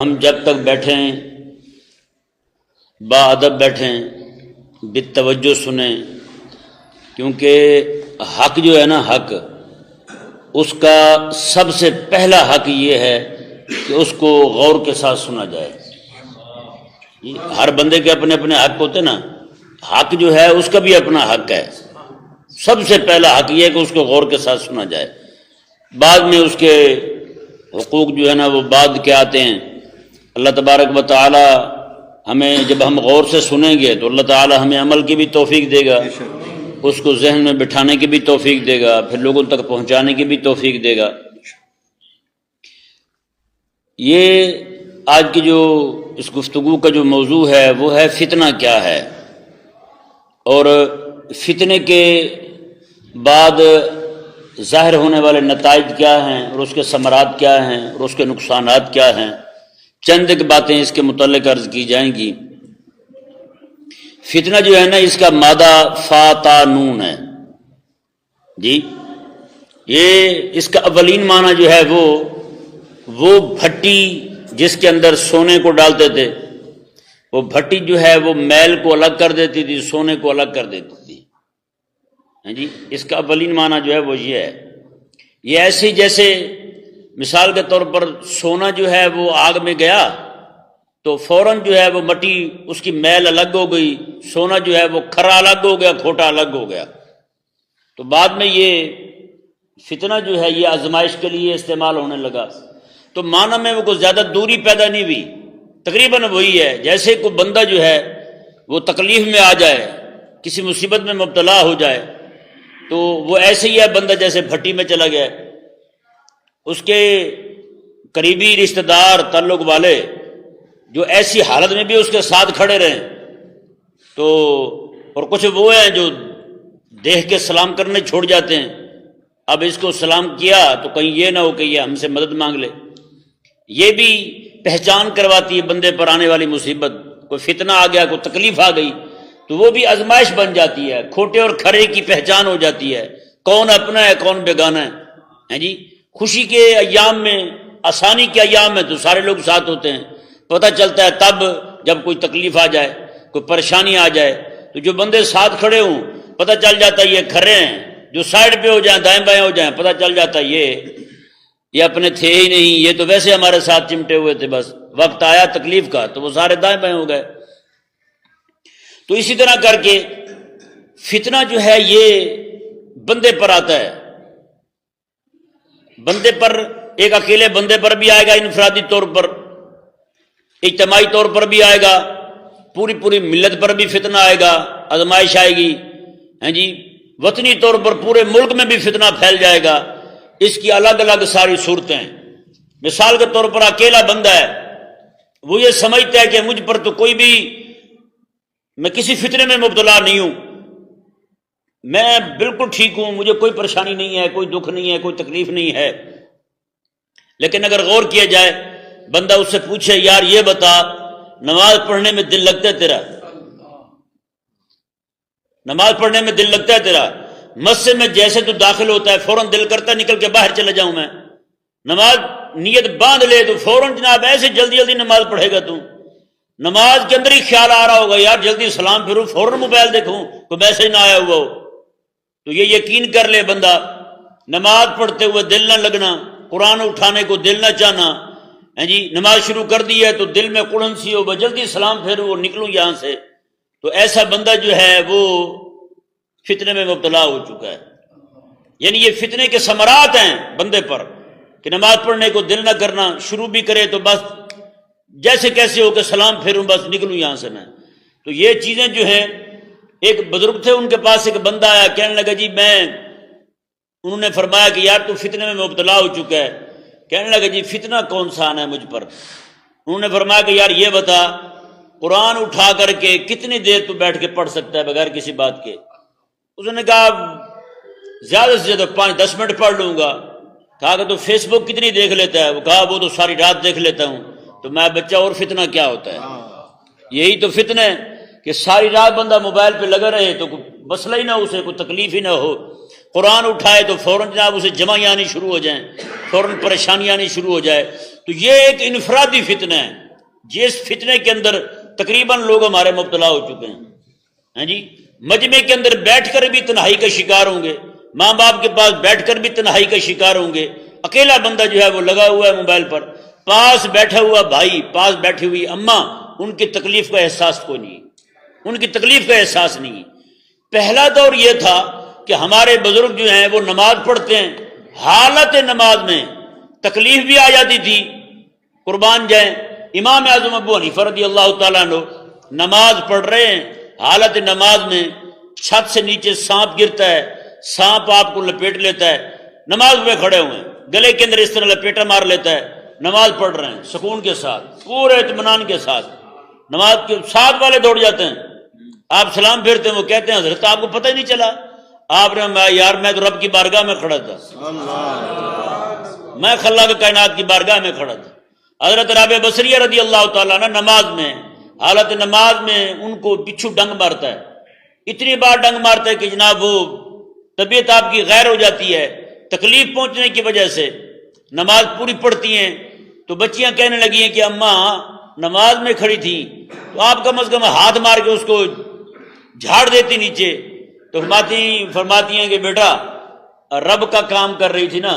हम जब तक बैठें बाअदब बैठें बितवज्जो सुने, क्योंकि हक जो है ना, हक उसका सबसे पहला हक ये है कि उसको गौर के साथ सुना जाए। हर बंदे के अपने अपने हक होते ना, हक जो है उसका भी अपना हक है। सबसे पहला हक ये है कि उसको गौर के साथ सुना जाए, बाद में उसके हुकूक जो है ना वो बाद के आते हैं। अल्लाह तबारक व तआला हमें, जब हम गौर से सुनेंगे तो अल्लाह ताला हमें अमल की भी तौफीक देगा, उसको जहन में बिठाने की भी तौफीक देगा, फिर लोगों तक पहुंचाने की भी तौफीक देगा। ये आज की जो इस गुफ्तगू का जो मौजू है वो है फितना क्या है, और फितने के बाद ज़ाहिर होने वाले नताइज क्या हैं, और उसके समरात क्या हैं, और उसके नुकसानात क्या हैं। चंद एक बातें इसके मुतल्लिक अर्ज की जाएंगी। फितना जो है ना, इसका मादा फातानून है जी। ये इसका अवलीन माना जो है वो भट्टी जिसके अंदर सोने को डालते थे, वो भट्टी जो है वो मैल को अलग कर देती थी, सोने को अलग कर देती थी, है जी। इसका अवलीन माना जो है वो ये है। ये ऐसे जैसे मिसाल के तौर पर सोना जो है वो आग में गया तो फौरन जो है वो मट्टी उसकी मैल अलग हो गई, सोना जो है वो खरा अलग हो गया, खोटा अलग हो गया। तो बाद में ये फितना जो है ये आजमाइश के लिए इस्तेमाल होने लगा। तो माना में वो कोई ज्यादा दूरी पैदा नहीं हुई, तकरीबन वही है जैसे कोई बंदा जो है वो तकलीफ में आ जाए, किसी मुसीबत में मुब्तला हो जाए, तो वो ऐसे ही है बंदा जैसे भट्टी में चला गया। उसके करीबी रिश्तेदार ताल्लुक वाले जो ऐसी हालत में भी उसके साथ खड़े रहें, तो और कुछ वो हैं जो देख के सलाम करने छोड़ जाते हैं। अब इसको सलाम किया तो कहीं ये ना हो कि ये हमसे मदद मांग ले। ये भी पहचान करवाती है बंदे पर आने वाली मुसीबत। कोई फितना आ गया, कोई तकलीफ आ गई, तो वो भी आजमाइश बन जाती है। खोटे और खरे की पहचान हो जाती है, कौन अपना है कौन बेगाना है जी। खुशी के अयाम में, आसानी के अयाम में तो सारे लोग साथ होते हैं, पता चलता है तब जब कोई तकलीफ आ जाए, कोई परेशानी आ जाए, तो जो बंदे साथ खड़े हों पता चल जाता है ये खरे हैं। जो साइड पे हो जाए, दाएं बाएं हो जाए, पता चल जाता है ये अपने थे ही नहीं, ये तो वैसे हमारे साथ चिमटे हुए थे, बस वक्त आया तकलीफ का तो वो सारे दाएं बाएं हो गए। तो इसी तरह करके फितना जो है ये बंदे पर आता है। बंदे पर, एक अकेले बंदे पर भी आएगा इनफरादी तौर पर, इज्तमाई तौर पर भी आएगा, पूरी पूरी मिल्लत पर भी फितना आएगा, आजमाइश आएगी, हैं जी। वतनी तौर पर पूरे मुल्क में भी फितना फैल जाएगा। इसकी अलग अलग सारी सूरतें। मिसाल के तौर पर अकेला बंदा है, वो ये समझता है कि मुझ पर तो कोई भी, मैं किसी फितने में मुब्तला नहीं हूं, मैं बिल्कुल ठीक हूं, मुझे कोई परेशानी नहीं है, कोई दुख नहीं है, कोई तकलीफ नहीं है। लेकिन अगर गौर किया जाए, बंदा उससे पूछे यार ये बता, नमाज पढ़ने में दिल लगता है तेरा? नमाज पढ़ने में दिल लगता है तेरा? मस्जिद में जैसे तू दाखिल होता है फौरन दिल करता है निकल के बाहर चला जाऊं मैं। नमाज नियत बांध ले तो फौरन जनाब ऐसे जल्दी जल्दी नमाज पढ़ेगा तू। नमाज के अंदर ही ख्याल आ रहा होगा यार जल्दी सलाम फिरूं, फौरन मोबाइल देखूं, कोई मैसेज ना आया हुआ हो। तो ये यकीन कर ले बंदा, नमाज पढ़ते हुए दिल ना लगना, कुरान उठाने को दिल ना चाहना, है जी। नमाज शुरू कर दी है तो दिल में कुड़न सी हो, जल्दी सलाम फेरूं और निकलूं यहां से। तो ऐसा बंदा जो है वो फितने में मुब्तला हो चुका है। यानी ये फितने के समरात हैं बंदे पर कि नमाज पढ़ने को दिल ना करना, शुरू भी करे तो बस जैसे कैसे हो के सलाम फेरूं, बस निकलूं यहां से मैं। तो ये चीजें जो हैं, एक बुजुर्ग थे उनके पास एक बंदा आया, कहने लगा जी उन्होंने फरमाया कि यार तू फितने में मुब्तला हो चुका है। कहने लगा जी फितना कौन सा आना है मुझ पर? उन्होंने फरमाया कि यार ये बता, कुरान उठा करके कितनी देर तू बैठ के पढ़ सकता है बगैर किसी बात के? उसने कहा ज्यादा से ज्यादा 5-10 मिनट पढ़ लूंगा। कहा कि तो फेसबुक कितनी देख लेता है? वो कहा वो तो सारी रात देख लेता हूं। तो मैं बच्चा और फितना क्या होता है? यही तो फितना है कि सारी रात बंदा मोबाइल पे लगा रहे तो कोई मसला ही ना, उसे कोई तकलीफ ही ना हो। कुरान उठाए तो फौरन जनाब उसे जमाई आनी शुरू हो जाए, फौरन परेशानी आनी शुरू हो जाए। तो ये एक इनफरादी फितना है, जिस फितने के अंदर तकरीबन लोग हमारे मुब्तला हो चुके हैं जी। मजमे के अंदर बैठकर भी तन्हाई का शिकार होंगे, माँ बाप के पास बैठकर भी तन्हाई का शिकार होंगे। अकेला बंदा जो है वो लगा हुआ है मोबाइल पर, पास बैठा हुआ भाई, पास बैठी हुई अम्मा, उनकी तकलीफ का एहसास कोई नहीं, उनकी तकलीफ का एहसास नहीं। पहला दौर यह था कि हमारे बुजुर्ग जो हैं वो नमाज पढ़ते हैं, हालत नमाज में तकलीफ भी आ जाती थी, कुर्बान जाए। इमाम आजम अबू हनीफा रज़ी अल्लाह तआला अन्हु नमाज पढ़ रहे हैं, हालत नमाज में छत से नीचे सांप गिरता है, सांप आपको लपेट लेता है, नमाज में खड़े हुए हैं, गले के अंदर इस तरह लपेटा मार लेता है, नमाज पढ़ रहे हैं सुकून के साथ, पूरे इत्मीनान के साथ। नमाज के साथ वाले दौड़ जाते हैं, आप सलाम फेरते हैं, वो कहते हैं हजरत आपको पता ही नहीं चला, आपने यार मैं तो रब की बारगाह में खड़ा था, मैं खल्लाक कायनात की बारगाह में खड़ा था। हजरत राबे बसरिया रज़ी अल्लाह तआला अन्हा नमाज में, हालत नमाज में उनको बिच्छू डंग मारता है, इतनी बार डंग मारता है कि जनाब वो तबीयत आपकी गैर हो जाती है तकलीफ पहुंचने की वजह से। नमाज पूरी पढ़ती हैं तो बच्चियां कहने लगी हैं कि अम्मा नमाज में खड़ी थी तो आप कम से कम हाथ मार के उसको झाड़ देती नीचे। तो फरमाती हैं कि बेटा रब का काम कर रही थी ना,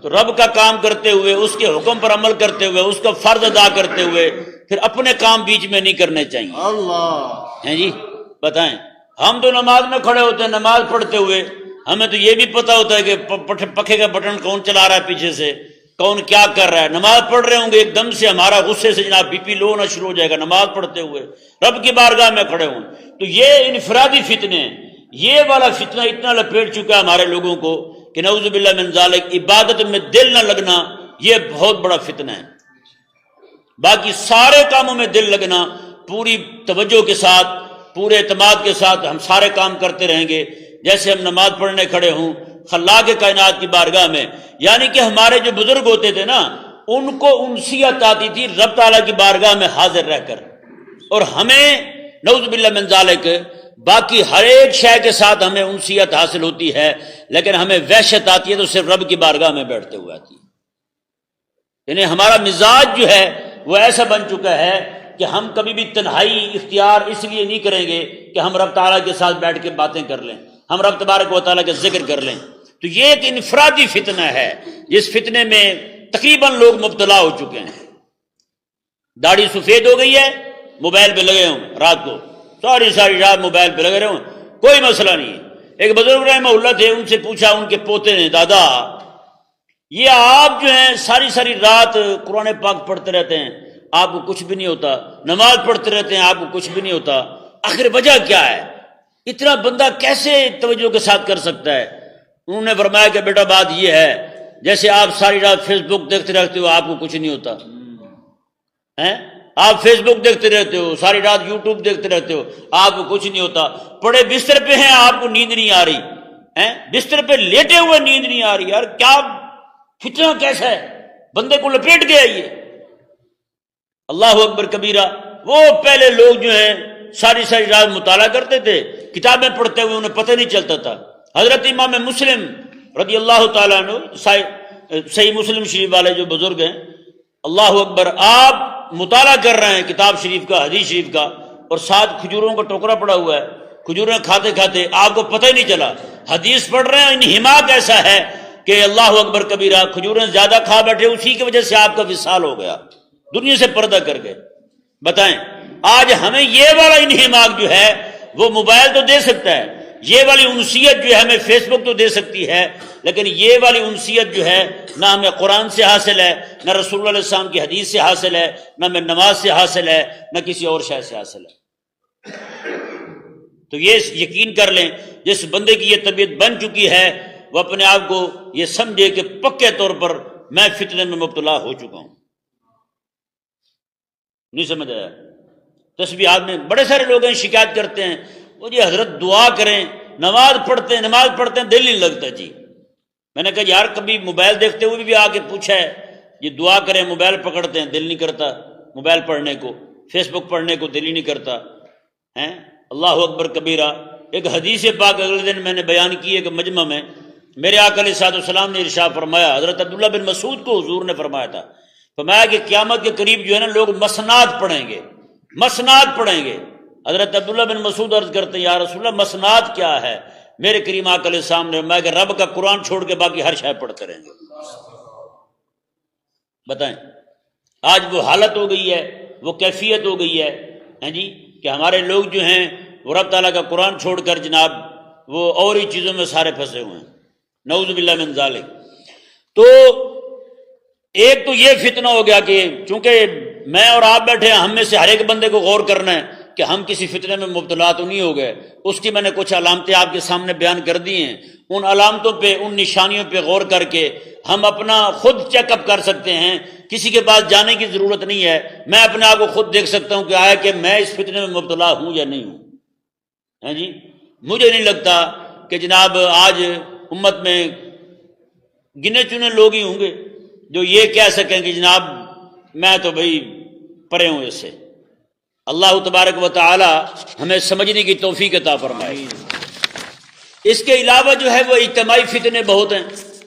तो रब का काम करते हुए, उसके हुक्म पर अमल करते हुए, उसका फर्ज अदा करते हुए फिर अपने काम बीच में नहीं करने चाहिए। अल्लाह हैं जी। बताएं, हम तो नमाज में खड़े होते हैं, नमाज पढ़ते हुए हमें तो ये भी पता होता है कि पखे का बटन कौन चला रहा है, पीछे से कौन क्या कर रहा है। नमाज पढ़ रहे होंगे, एकदम से हमारा गुस्से से जनाब बीपी लो होना शुरू हो जाएगा, नमाज पढ़ते हुए रब की बारगाह में खड़े हों। तो ये इनफरादी फितने, ये वाला फितना इतना लपेट चुका है हमारे लोगों को कि नऊज़ु बिल्लाह मिन ज़ालिक, इबादत में दिल न लगना ये बहुत बड़ा फितना है। बाकी सारे कामों में दिल लगना, पूरी तवज्जो के साथ, पूरे एतमाद के साथ हम सारे काम करते रहेंगे। जैसे हम नमाज पढ़ने खड़े हों खल्लाक कायनात की बारगाह में, यानी कि हमारे जो बुजुर्ग होते थे ना, उनको उनसियत आती थी रब ताला की बारगाह में हाजिर रहकर, और हमें नऊज़ु बिल्लाह मिन ज़ालिक बाकी हर एक शय के साथ हमें उनसियत हासिल होती है, लेकिन हमें वहशत आती है तो सिर्फ रब की बारगाह में बैठते हुए आती है। यानी हमारा मिजाज जो है वो ऐसा बन चुका है कि हम कभी भी तन्हाई इख्तियार इसलिए नहीं करेंगे कि हम रब ताला के साथ बैठ के बातें कर लें, हम रब तबारक व तआला का जिक्र कर लें। तो ये एक इनफरादी फितना है, जिस फितने में तकरीबन लोग मुब्तला हो चुके हैं। दाढ़ी सफेद हो गई है, मोबाइल पे लगे हों, रात को सारी रात मोबाइल पे लगे रहो, कोई मसला नहीं है। एक बुजुर्ग रहमहुल्लाह थे, उनसे पूछा उनके पोते ने, दादा ये आप जो हैं सारी रात कुरान पाक पढ़ते रहते हैं, आपको कुछ भी नहीं होता, नमाज पढ़ते रहते हैं, आपको कुछ भी नहीं होता, आखिर वजह क्या है? इतना बंदा कैसे तवज्जो के साथ कर सकता है? उन्होंने फरमाया कि बेटा बात यह है, जैसे आप सारी रात फेसबुक देखते रहते हो, आपको कुछ नहीं होता है, आप फेसबुक देखते रहते हो, सारी रात यूट्यूब देखते रहते हो, आपको कुछ नहीं होता। पड़े बिस्तर पे हैं, आपको नींद नहीं आ रही है, बिस्तर पे लेटे हुए नींद नहीं आ रही। यार क्या फितना कैसा है, बंदे को लपेट गया ये। अल्लाह अकबर कबीरा। वो पहले लोग जो हैं सारी रात मुताला करते थे, किताबें पढ़ते हुए उन्हें पता नहीं चलता था। हजरत इमाम मुस्लिम रज़ी अल्लाह तआला अन्हु, सही मुस्लिम शरीफ वाले जो बुजुर्ग हैं, अल्लाह अकबर, आप मुताला कर रहे हैं किताब शरीफ का, हदीस शरीफ का, और साथ खजूरों का टोकरा पड़ा हुआ है, खजूरें खाते खाते आपको पता ही नहीं चला। हदीस पढ़ रहे हैं, इन्हिमाक ऐसा है कि अल्लाह अकबर कबीरा, खजूरें ज्यादा खा बैठे, उसी की वजह से आपका विसाल हो गया, दुनिया से पर्दा कर गए। बताएं, आज हमें ये वाला इन्हिमाक जो है वो मोबाइल तो दे सकता है, ये वाली उनसियत जो है हमें फेसबुक तो दे सकती है, लेकिन ये वाली उनसियत जो है ना हमें कुरान से हासिल है, ना रसूलुल्लाह सल्लल्लाहु अलैहि वसल्लम की हदीस से हासिल है, ना हमें नमाज से हासिल है, ना किसी और शय से हासिल है। तो ये यकीन कर लें, जिस बंदे की ये तबीयत बन चुकी है वो अपने आप को ये समझे कि पक्के तौर पर मैं फितने में मुब्तला हो चुका हूं। नहीं समझ आया? तस्बीहात में बड़े सारे लोग हैं, शिकायत करते हैं, वो जी हजरत दुआ करें, नमाज पढ़ते हैं दिल नहीं लगता जी। मैंने कहा यार कभी मोबाइल देखते हुए भी आके पूछा है, ये दुआ करें, मोबाइल पकड़ते हैं दिल नहीं करता, मोबाइल पढ़ने को, फेसबुक पढ़ने को दिल ही नहीं करता है। अल्लाह अकबर कबीरा। एक हदीस पाक अगले दिन मैंने बयान की है कि मजमा में मेरे आका अलैहिस्सलाम ने इरशाद फरमाया, हजरत अब्दुल्लाह बिन मसूद को हुजूर ने फरमाया था फरमाया कि क़यामत के करीब जो है ना लोग मसनाद पढ़ेंगे, मसनाद पढ़ेंगे। हजरत अब्दुल्लाह बिन मसूद अर्ज करते हैं, या रसूलल्लाह मसनाद क्या है? मेरे करीम आका अलैहिस्सलाम ने मैं कि रब का कुरान छोड़ के बाकी हर शय पढ़ते रहेंगे। बताएं, आज वो हालत हो गई है, वो कैफियत हो गई है, हैं जी, कि हमारे लोग जो हैं वो रब ताला का कुरान छोड़कर जनाब वो और ही चीज़ों में सारे फंसे हुए हैं, नऊज़ बिल्लाह मिन ज़ालिक। तो एक तो ये फितना हो गया कि चूंकि मैं और आप बैठे हैं, हम में से हर एक बंदे को गौर करना है कि हम किसी फितने में मुब्तला तो नहीं हो गए। उसकी मैंने कुछ अलामतें आपके सामने बयान कर दी हैं। उन अलामतों पे, उन निशानियों पे गौर करके हम अपना खुद चेकअप कर सकते हैं, किसी के पास जाने की जरूरत नहीं है। मैं अपने आप को खुद देख सकता हूं कि आया कि मैं इस फितने में मुब्तला हूं या नहीं हूं, है जी। मुझे नहीं लगता कि जनाब आज उम्मत में गिने चुने लोग ही होंगे जो ये कह सकें कि जनाब मैं तो भाई परे हूं इससे। अल्लाह तबारक व तआला हमें समझने की तौफीक अता फरमाए। इसके अलावा जो है वो इज्तिमाई फितने बहुत हैं,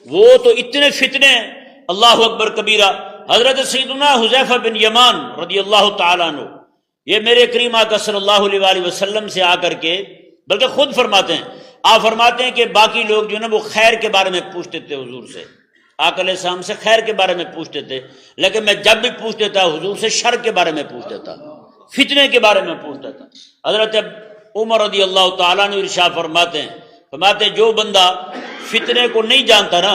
वो तो इतने फितने हैं, अल्लाह अकबर कबीरा। हजरत सैयदना हुज़ैफा बिन यमान रदियल्लाहु तआला अन्हु, ये मेरे करीम आका सल्लल्लाहु अलैहि वसल्लम से आकर के बल्कि खुद फरमाते हैं, आप फरमाते हैं कि बाकी लोग जो है ना वो खैर के बारे में पूछते थे हुजूर से, आका अलैहिस्सलाम से खैर के बारे में पूछते थे, लेकिन मैं जब भी पूछता था हुजूर से शर के बारे में पूछता था, फितने के बारे में पूछता था। हजरत उमर रदी अल्लाह तआला अन्हु इरशाद फरमाते हैं जो बंदा फितने को नहीं जानता ना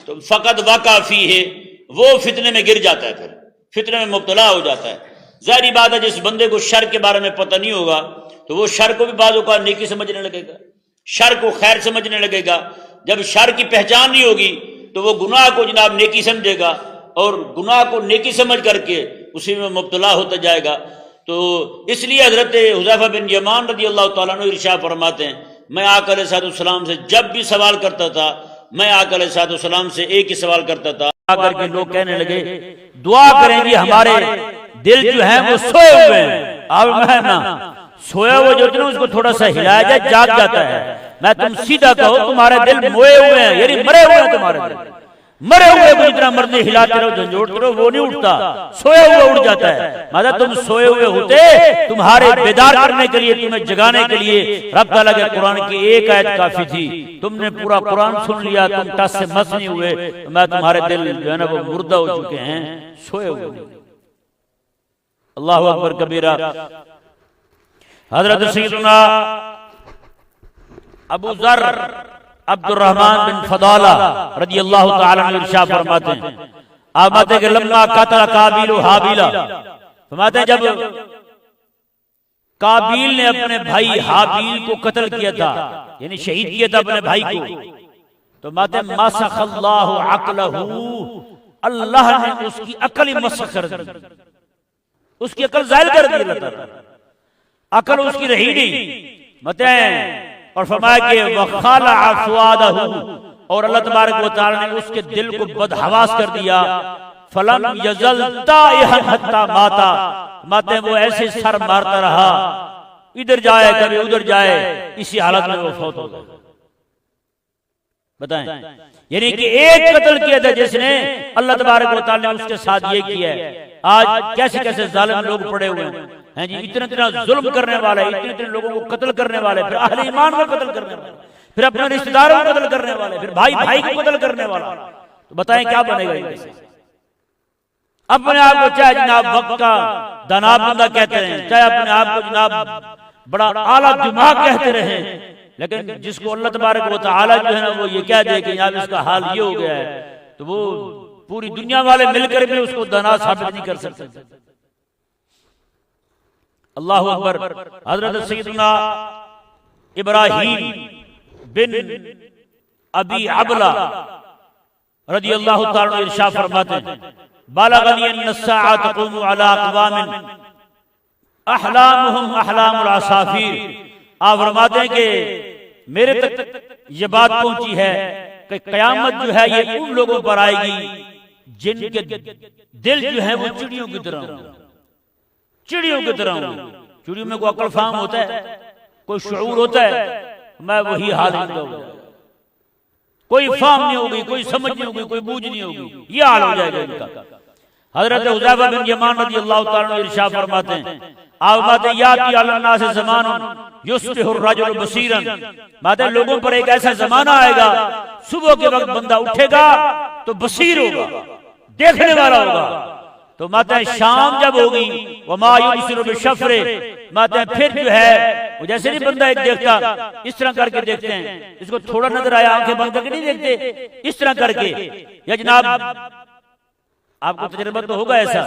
तो फ़कत वाक़ा फी है, वो फितने में गिर जाता है, फिर फितने में मुब्तला हो जाता है। ज़ाहिर बात है जिस बंदे को शर के बारे में पता नहीं होगा तो वो शर को भी बाज़ों का नेकी समझने लगेगा, शर को खैर समझने लगेगा। जब शर की पहचान नहीं होगी तो वो गुनाह को जनाब नेकी समझेगा और गुनाह को नेकी समझ करके उसी में मुब्तला होता जाएगा। तो इसलिए हजरत हुज़ैफा बिन यमान रदी अल्लाह तआला अन्हु इरशाद फरमाते हैं, मैं आका अलैहिस्सलाम से जब भी सवाल करता था, मैं आका अलैहिस्सलाम से एक ही सवाल करता था। आकर के लोग कहने लगे दुआ करेंगे हमारे दिल जो है वो सोए हुए हैं। अब मैं ना सोया हुआ जो ना उसको थोड़ा सा हिलाया जाए जाग जाता है। मैं तुम सीधा कहो तुम्हारे दिल मोए हुए हैं, यानी मरे हुए हैं, तुम्हारे दिल मरे हुए को जितना मर्जी हिलाते रहो झंझोड़ते रहो वो नहीं उठता, सोया हुआ उठ जाता है। मतलब तुम सोए हुए होते, तुम्हारे बेदार करने के लिए, तुम्हें जगाने के लिए रब ताला के कुरान की एक आयत काफी थी। तुमने पूरा कुरान सुन लिया, तुम टस से मस नहीं हुए, तो मैं तुम्हारे दिल जो है ना वो मुर्दा हो चुके हैं, सोए हुए। अल्लाहु अकबर कबीरा। हजरत सैयदना अबू ज़र अब्दुर्रहमान बिन फदाला रदियल्लाहु तआला अन्हु इरशाद फरमाते हैं, आमते के लम्मा कतल काबिल हाबिला, फरमाते हैं जब काबिल ने अपने भाई हाबिल को कत्ल किया था, यानी शहीद किया था अपने भाई को, तो माते मसखल्लाहु अक्लहू, अल्लाह ने उसकी अकल ही मसख कर दी, उसकी अकल ज़ायल कर दी, अकल उसकी रही नहीं। मते और फरमाया कि वखाला अफ़वादहू, और अल्लाह तबारक व तआला ने उसके दिल को बदहवास कर दिया। फलम यज़ल ताइहन हत्ता माता, माते वो ऐसे सर मारता रहा, इधर जाए कभी उधर जाए, इसी हालत में वो फौत हो गया। बताएं, यानी कि एक कत्ल किया था जिसने, अल्लाह तबारक व तआला ने उसके साथ ये किया है। आज कैसे कैसे जालिम लोग पड़े हुए हैं जी, इतना इतना जुल्म करने वाले, इतने इतने लोगों को कत्ल करने वाले, फिर अहले ईमान को कत्ल करने वाले, फिर अपने रिश्तेदारों को कत्ल करने वाले, फिर भाई भाई को कत्ल करने वाला। तो बताएं क्या बनेगा इनसे? अपने आप को चाहे जनाब वक्त का दानाब बंदा कहते हैं, चाहे अपने आप को जनाब बड़ा आला दिमाग कहते रहे, लेकिन जिसको अल्लाह तबारक व तआला जो है ना वो ये कह दे कि यार इसका हाल ये हो गया है, तो वो पूरी दुनिया वाले मिलकर भी उसको दाना साबित नहीं कर सकते। अल्लाहु अकबर। हजरत सैयदना इब्राहीम बिन अबी अबला रदियल्लाहु तआला अन्हु इरशाद फरमाते हैं, बालगनी अन्न अस्साअत तक़ूमु अला अक़वामिन अहलामुहुम अहलामुल असाफिर। आप फरमाते हैं कि मेरे तक ये बात पहुंची है कि कयामत जो है ये उन लोगों पर आएगी जिनके दिल जो है वो चिड़ियों की तरह होंगे, चिड़ियों की तरह होंगे। चिड़ियों में कोई अक्ल फाहम होता है, कोई शऊर होता है, मैं वही हाल इनका हो जाएगा। कोई फाहम नहीं होगी, कोई समझ नहीं होगी, कोई बूझ नहीं होगी, ये हाल हो जाएगा इनका। हजरत हुज़ैफा बिन यमान रज़ियल्लाहु ताला अन्हु इरशाद फरमाते हैं, आप माते याती अलन्नास ज़मानुन युस्बिहु अर्रजुलु बसीरन, माते लोगों पर एक ऐसा जमाना आएगा सुबह के वक्त बंदा उठेगा तो बसीर होगा, देखने वाला होगा। तो माते शाम जब होगी वमा युबसिरु बिशफ़रे, माते फिर जो है वो जैसे नहीं बंदा एक देखता इस तरह करके देखते हैं, इसको थोड़ा नजर आया आंखें बंद करके नहीं देखते, इस तरह करके, या जनाब आपको तजुर्बा तो होगा ऐसा।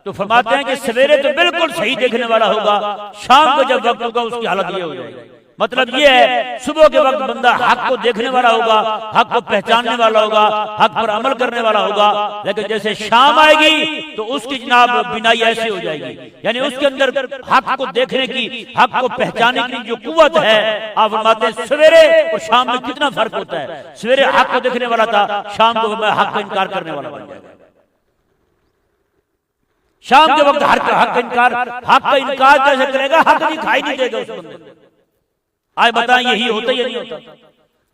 तो फरमाते हैं कि सवेरे तो बिल्कुल सही देखने वाला होगा, शाम को जब वक्त होगा उसकी हालत ये हो जाएगी। मतलब ये है सुबह के वक्त बंदा हक को देखने वाला होगा, हक को पहचानने वाला होगा, हक पर अमल करने वाला होगा, लेकिन जैसे शाम आएगी तो उसकी जनाब बिनाई ऐसी हो जाएगी, यानी उसके अंदर हक को देखने की, हक को पहचानने की जो कुव्वत है। आप फरमाते हैं सवेरे और शाम में कितना फर्क होता है। सवेरे हक को देखने वाला था, शाम को हक का इनकार करने वाला बन जाएगा। शाम के वक्त हक का इनकार कैसे करेगा, हक दिखाई नहीं देगा उस बंदे को। आज बताएं यही होता या नहीं होता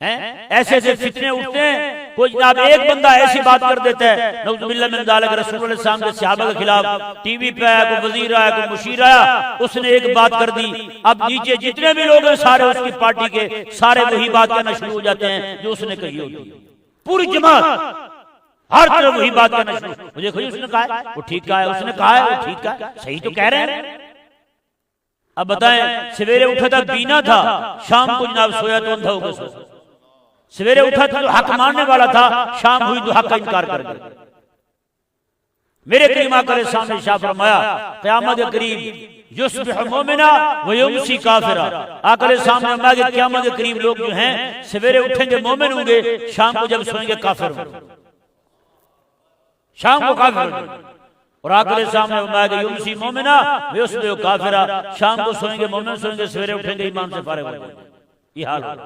है? ऐसे ऐसे फितने उठते हैं, कोई जनाब एक बंदा ऐसी बात कर देता है नऊजुबिल्लाह मिन ज़ालिक, रसूलुल्लाह सल्लल्लाहु अलैहि वसल्लम के सहाबा के खिलाफ टीवी पे आया, कोई वजीर आया, कोई मुशीर आया, उसने एक बात कर दी, अब नीचे जितने भी लोग हैं सारे उसकी पार्टी के सारे वही बात कहना शुरू हो जाते हैं जो उसने कही होती है। पूरी जमात हर तरफ वही बात कहना शुरू, मुझे देखो उसने कहा है वो ठीक कहा है, उसने कहा है वो ठीक कहा है, सही तो कह रहे हैं। अब बताएं सवेरे उठा था बीना था, शाम को जनाब सोया तो अंधा हो गया। सवेरे उठा था तो हक मानने वाला था, शाम हुई तो हक का इनकार कर गया। मेरे करीम आका ने सामने शाह फरमाया क़यामत के करीब युस्बिहु मुमिना व युमसी काफिरा, आका ने सामने फरमाया कि क़यामत के करीब लोग जो हैं सवेरे उठेंगे मोमिन होंगे, शाम को जब सोएंगे काफिर होंगे, शाम को काफिर होंगे। और आखिर सामने फरमाया कि युमसी मोमिना व युस्बिहु काफिरा, शाम को सोएंगे मोमिन, सोएंगे सवेरे उठेंगे ईमान से फारिग हो जाएंगे। ये हाल है।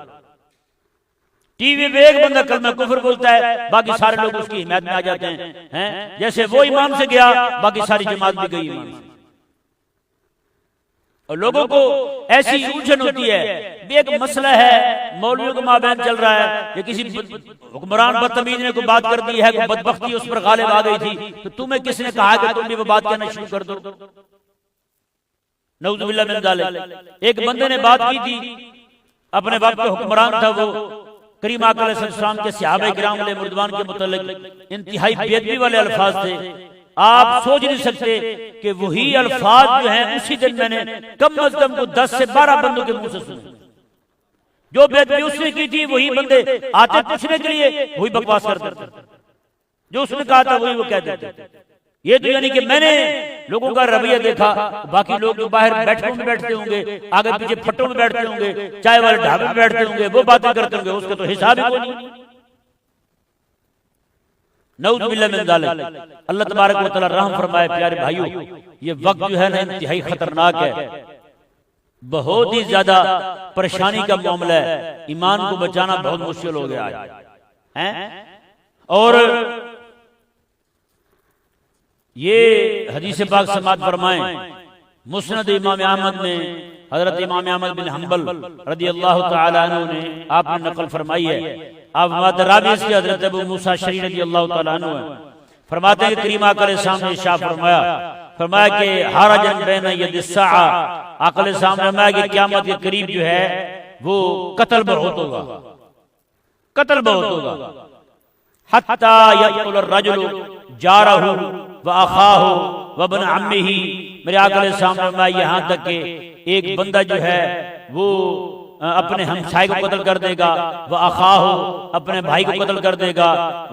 टीवी पे एक बंदा कलमा कुफ्र बोलता है, बाकी सारे लोग उसकी हिमायत में आ जाते हैं, जैसे वो ईमान से गया बाकी सारी जमात भी गई ईमान से। और लोगों को ऐसी उलझन होती है, एक मसला है मौलवियों के माबैन चल रहा है, या किसी हुक्मरान बदतमीज ने कोई बात कर दी है, कोई बदबख्ती उस पर गालिब आ गई थी, तो तुम्हें किसने कहा कि तुम भी वो बात कहना शुरू कर दो? नऊजुबिल्लाह मिन ज़ालिक। एक बंदे ने बात की थी, अपने वक्त का हुक्मरान था वो, करीम आका अलैहिस्सलाम के सहाबा किराम वाले मुर्दवान के मुतल्लिक इंतहाई बेअदबी वाले अल्फाज थे। आप सोच नहीं सकते कि वही अल्फाज जो हैं उसी दिन मैंने कम अज कम को 10 से 12 बंदों के मुंह से सुने। जो बेअदबी उसने की थी वही बंदे आते पूछने के लिए वही बकवास करते थे, जो उसने कहा था वही वो कह देते थे। ये तो यानी कि मैंने लोगों का रवैया देखा, बाकी लोग जो बाहर बैठकों में बैठते होंगे, आगे पीछे फट्टों में बैठते होंगे, चाय वाले ढाबे में बैठते होंगे, वो बातें करते होंगे, उसका तो हिसाब ही कोई नहीं। नऊजुबिल्लाह मिन ज़ालिक। अल्लाह तबारक व तआला रहम फरमाए। प्यारे भाइयों, ये वक्त जो है ना इंतहाई खतरनाक है, बहुत ही ज्यादा परेशानी का मामला है, ईमान को बचाना बहुत मुश्किल हो गया है। और ये हदीस पाक समात फरमाएं, मुस्नद इमाम अहमद में हजरत इमाम अहमद बिन हंबल रज़ियल्लाहु तआला अन्हु ने आपने नकल फरमाई है। आप रावी से हजरत अबू मूसा अशअरी रज़ियल्लाहु तआला अन्हु फरमाते हैं कि करीम आका ने सामने इरशाद फरमाया कि हरजन बैन यदिस्सा, आका ने सामने फरमाया कि क़यामत के करीब जो है वो कत्ल बहुत होगा, कत्ल बहुत होगा। हत्ता यक़तुल रजुलु जारहु व अखाहु व इब्न अम्मिही, मेरे आका ने सामने फरमाया यहाँ तक कि एक बंदा जो है वो अपने हमसाये को कत्ल कर देगा, व अखाहु अपने भाई को कत्ल कर देगा,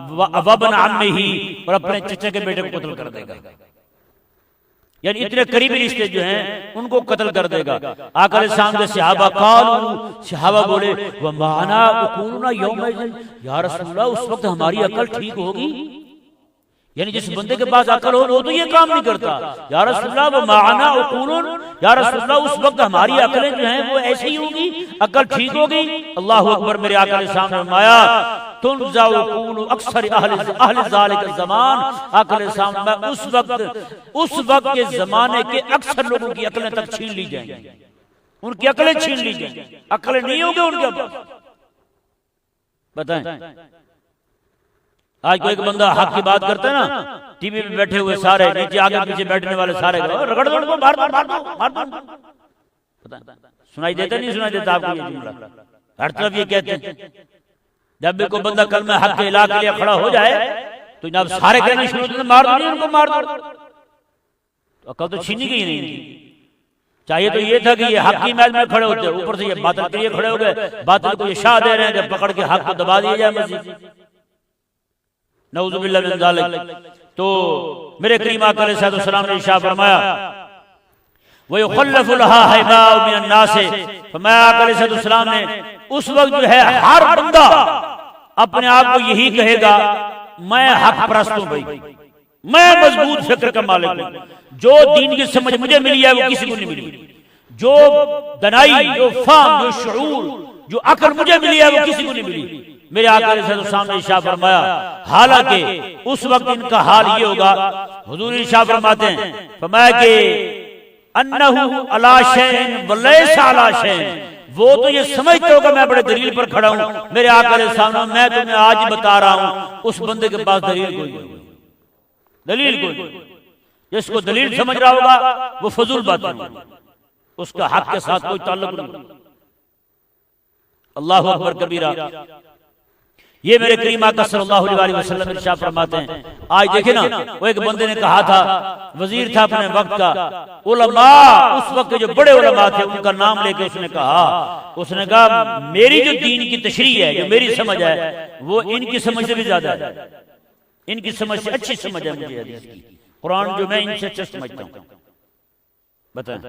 व इब्न अम्मिही और अपने चचा के बेटे को कत्ल कर देगा। यानी इतने करीबी रिश्ते जो हैं उनको कत्ल कर देगा। आका ने सामने सहाबा कालू, सहाबा बोले व माना उकूलना यौमइज़िन, या रसूलल्लाह उस वक्त हमारी अकल ठीक होगी? यानी जिस बंदे के पास अकल हो वो तो ये काम नहीं करता। या रसूलल्लाह व माना उकूलन, या रसूलल्लाह उस वक्त हमारी अकलें जो हैं वो ऐसी ही होगी, अकल ठीक होगी। अल्लाहु अकबर। मेरे आका ने सामने फरमाया तुनज़ा उकूल अक्सर अहले ज़ालिक ज़मान, आका ने सामने उस वक्त के जमाने के अक्सर लोगों की अकलें तक छीन ली जाएंगी, उनकी अकलें छीन ली जाएंगी, अकलें नहीं होंगी उनके पास। बताएं आज कोई एक बंदा हक की बात करता है ना, टीवी पे बैठे हुए सारे, नीचे आगे पीछे बैठने वाले सारे रगड़ दो उनको, मार दो मार दो मार दो। पता सुनाई देता नहीं सुनाई देता आपको ये जुमला? हर तरफ ये कहते हैं। जब भी कोई बंदा कलमा हक के इलाके के लिए खड़ा हो जाए तो जनाब सारे कहना शुरू करते मार दो उनको मार दो। तो अकल तो छीनी गई नहीं। चाहिए तो ये था कि ये हक की मैच में खड़े होते, ऊपर से ये बातिल के लिए खड़े हो गए, बातिल को ये शाह दे रहे हैं कि पकड़ के हक को दबा दिया जाए मस्जिद। नऊजुबिल्लाह मिन ज़ालिक। तो मेरे करीम आका अलैहिस्सलाम ने इरशाद फरमाया व युखल्लफु लहा हिबाउ मिनन नास, फरमाया आका अलैहिस्सलाम ने उस वक्त जो है हर बंदा अपने आप को यही कहेगा मैं हक परस्त हूं भाई, मैं मजबूत फिक्र का मालिक हूं, जो दीन की समझ मुझे मिली है वो किसी को नहीं मिली, जो दनाई, जो फाम, जो शऊर, जो अकल मुझे मिली है वो किसी को नहीं मिली। मेरे आका अलैहिस्सलाम ने इरशाद फरमाया, हालांकि उस वक्त इनका हाल ये होगा, हुजूर इरशाद फरमाते हैं, फरमाया कि अन्नहु अला शैइन व लैसा अला शैइन, वो तो ये समझते होगा मैं बड़े दलील पर खड़ा हूं। मेरे आका अलैहिस्सलाम, मैं तुम्हें आज बता रहा हूं उस बंदे के पास दलील कोई नहीं, दलील कोई। जिसको दलील समझ रहा होगा वो फजूल बात है, उसका हक के साथ कोई ताल्लुक नहीं। अल्लाहु अकबर कबीरा। ये मेरे करीम आका सल्लल्लाहु अलैहि वसल्लम इरशाद फरमाते हैं। आज देखे ना, वो एक बंदे ने कहा था, वजीर था अपने वक्त का, उलमा उस वक्त के जो बड़े उलमा थे उनका नाम लेके उसने कहा मेरी जो दीन की तशरीह है, जो मेरी समझ है वो इनकी समझ से भी ज्यादा है, इनकी समझ से अच्छी समझ है मुझे हदीस की, कुरान जो मैं इनसे अच्छा समझता हूँ। बताएं,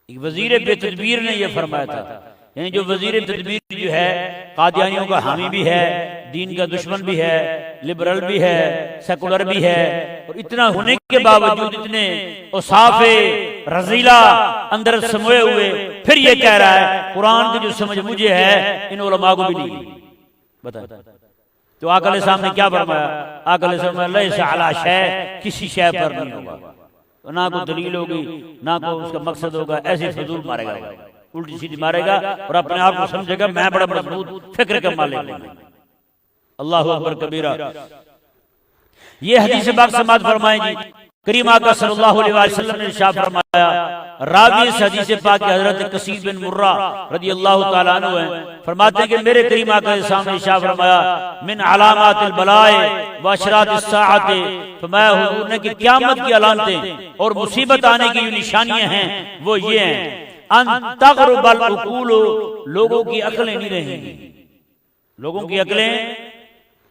एक वजीर बेतदबीर ने यह फरमाया था, यानी जो वजीर तदबीर जो है कादियानियों का हामी भी है, दीन का दुश्मन भी है, लिबरल भी है, सेकुलर भी है, और इतना होने के बावजूद इतने औसाफे रजीला अंदर समोए हुए फिर ये कह रहा है कुरान की जो समझ मुझे है इन उलमा को भी नहीं। बता तो आका अलैहिस्सलाम ने क्या फरमाया? आका अलैहिस्सलाम ने लैसा अला शै, किसी शै पर नहीं होगा, तो ना कोई दलील होगी ना कोई उसका मकसद होगा, ऐसे फजूल मारेगा, उल्टी सीधी मारेगा और अपने आप को समझेगा मैं बड़ा मजबूत फिक्र का मालिक हूं। अल्लाहु अकबर कबीरा। ये हदीस पाक समाअत फरमाएं जी, करीम आका सल्लल्लाहु अलैहि वसल्लम ने इरशाद फरमाया, रावी इस हदीस पाक के हजरत कसीर बिन मुर्रा रदियल्लाहु ताला अन्हु हैं, फरमाते हैं कि मेरे करीम आका के सामने इरशाद फरमाया मिन अलामातिल बलाए व अशरातिस साअते, फरमाया हुजूर ने कि क़यामत की अलामतें और मुसीबत आने की जो निशानियां हैं वो ये हैं, अन तग़रुबल उक़ूल, लोगों की अकलें नहीं रहेंगी, लोगों की अकलें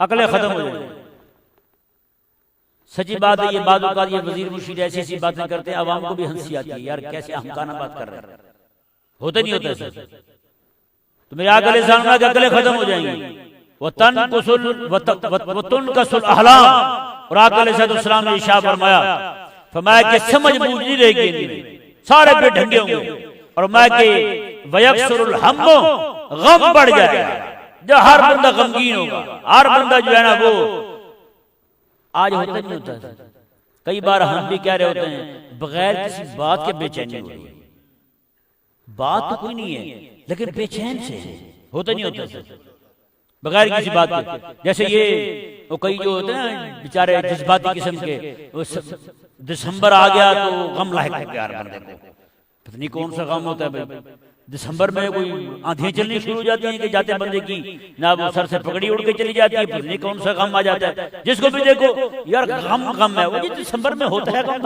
खत्म हो जाएंगी। सच्ची बात है, ये बात ये वजीर मुर्शिद ऐसी ऐसी बातें करते हैं, आवाम को भी हंसी आती है, यार कैसे हमकाना बात कर रहे हैं, होते नहीं होता ऐसा। तो मेरे आका अलैहिस्सलाम की अकलें खत्म हो जाएंगी, वतन कसुल अहलाम, और आका अलैहिस्सलाम ने इरशाद फरमाया कि समझ बूझ नहीं रहेगी, सारे पे ढंगे होंगे, और मैं के वयक्सुरुल हम्म, गम बढ़ जाएगा, जो हर बंदा गमगीन होगा, हर बंदा जो है ना वो आज होता नहीं होता। कई बार हम भी कह रहे होते हैं बगैर किसी बात के बेचैनी हो रही है, बात तो कोई नहीं है लेकिन बेचैन से होता नहीं होता बगैर किसी बात के। जैसे ये वो कई जो होते हैं ना बेचारे जज्बाती किस्म के, दिसंबर आ गया तो गम लायक है यार बंदे को, पता नहीं कौन सा गम होता है भाई। दिसंबर में कोई आंधियां चलनी शुरू हो जाती हैं कि जाते बंदे की ना वो सर से पगड़ी उड़ के चली जाती है, पता नहीं कौन सा गम आ जाता है, जिसको भी देखो यार गम है, वो दिसंबर में होता है गम।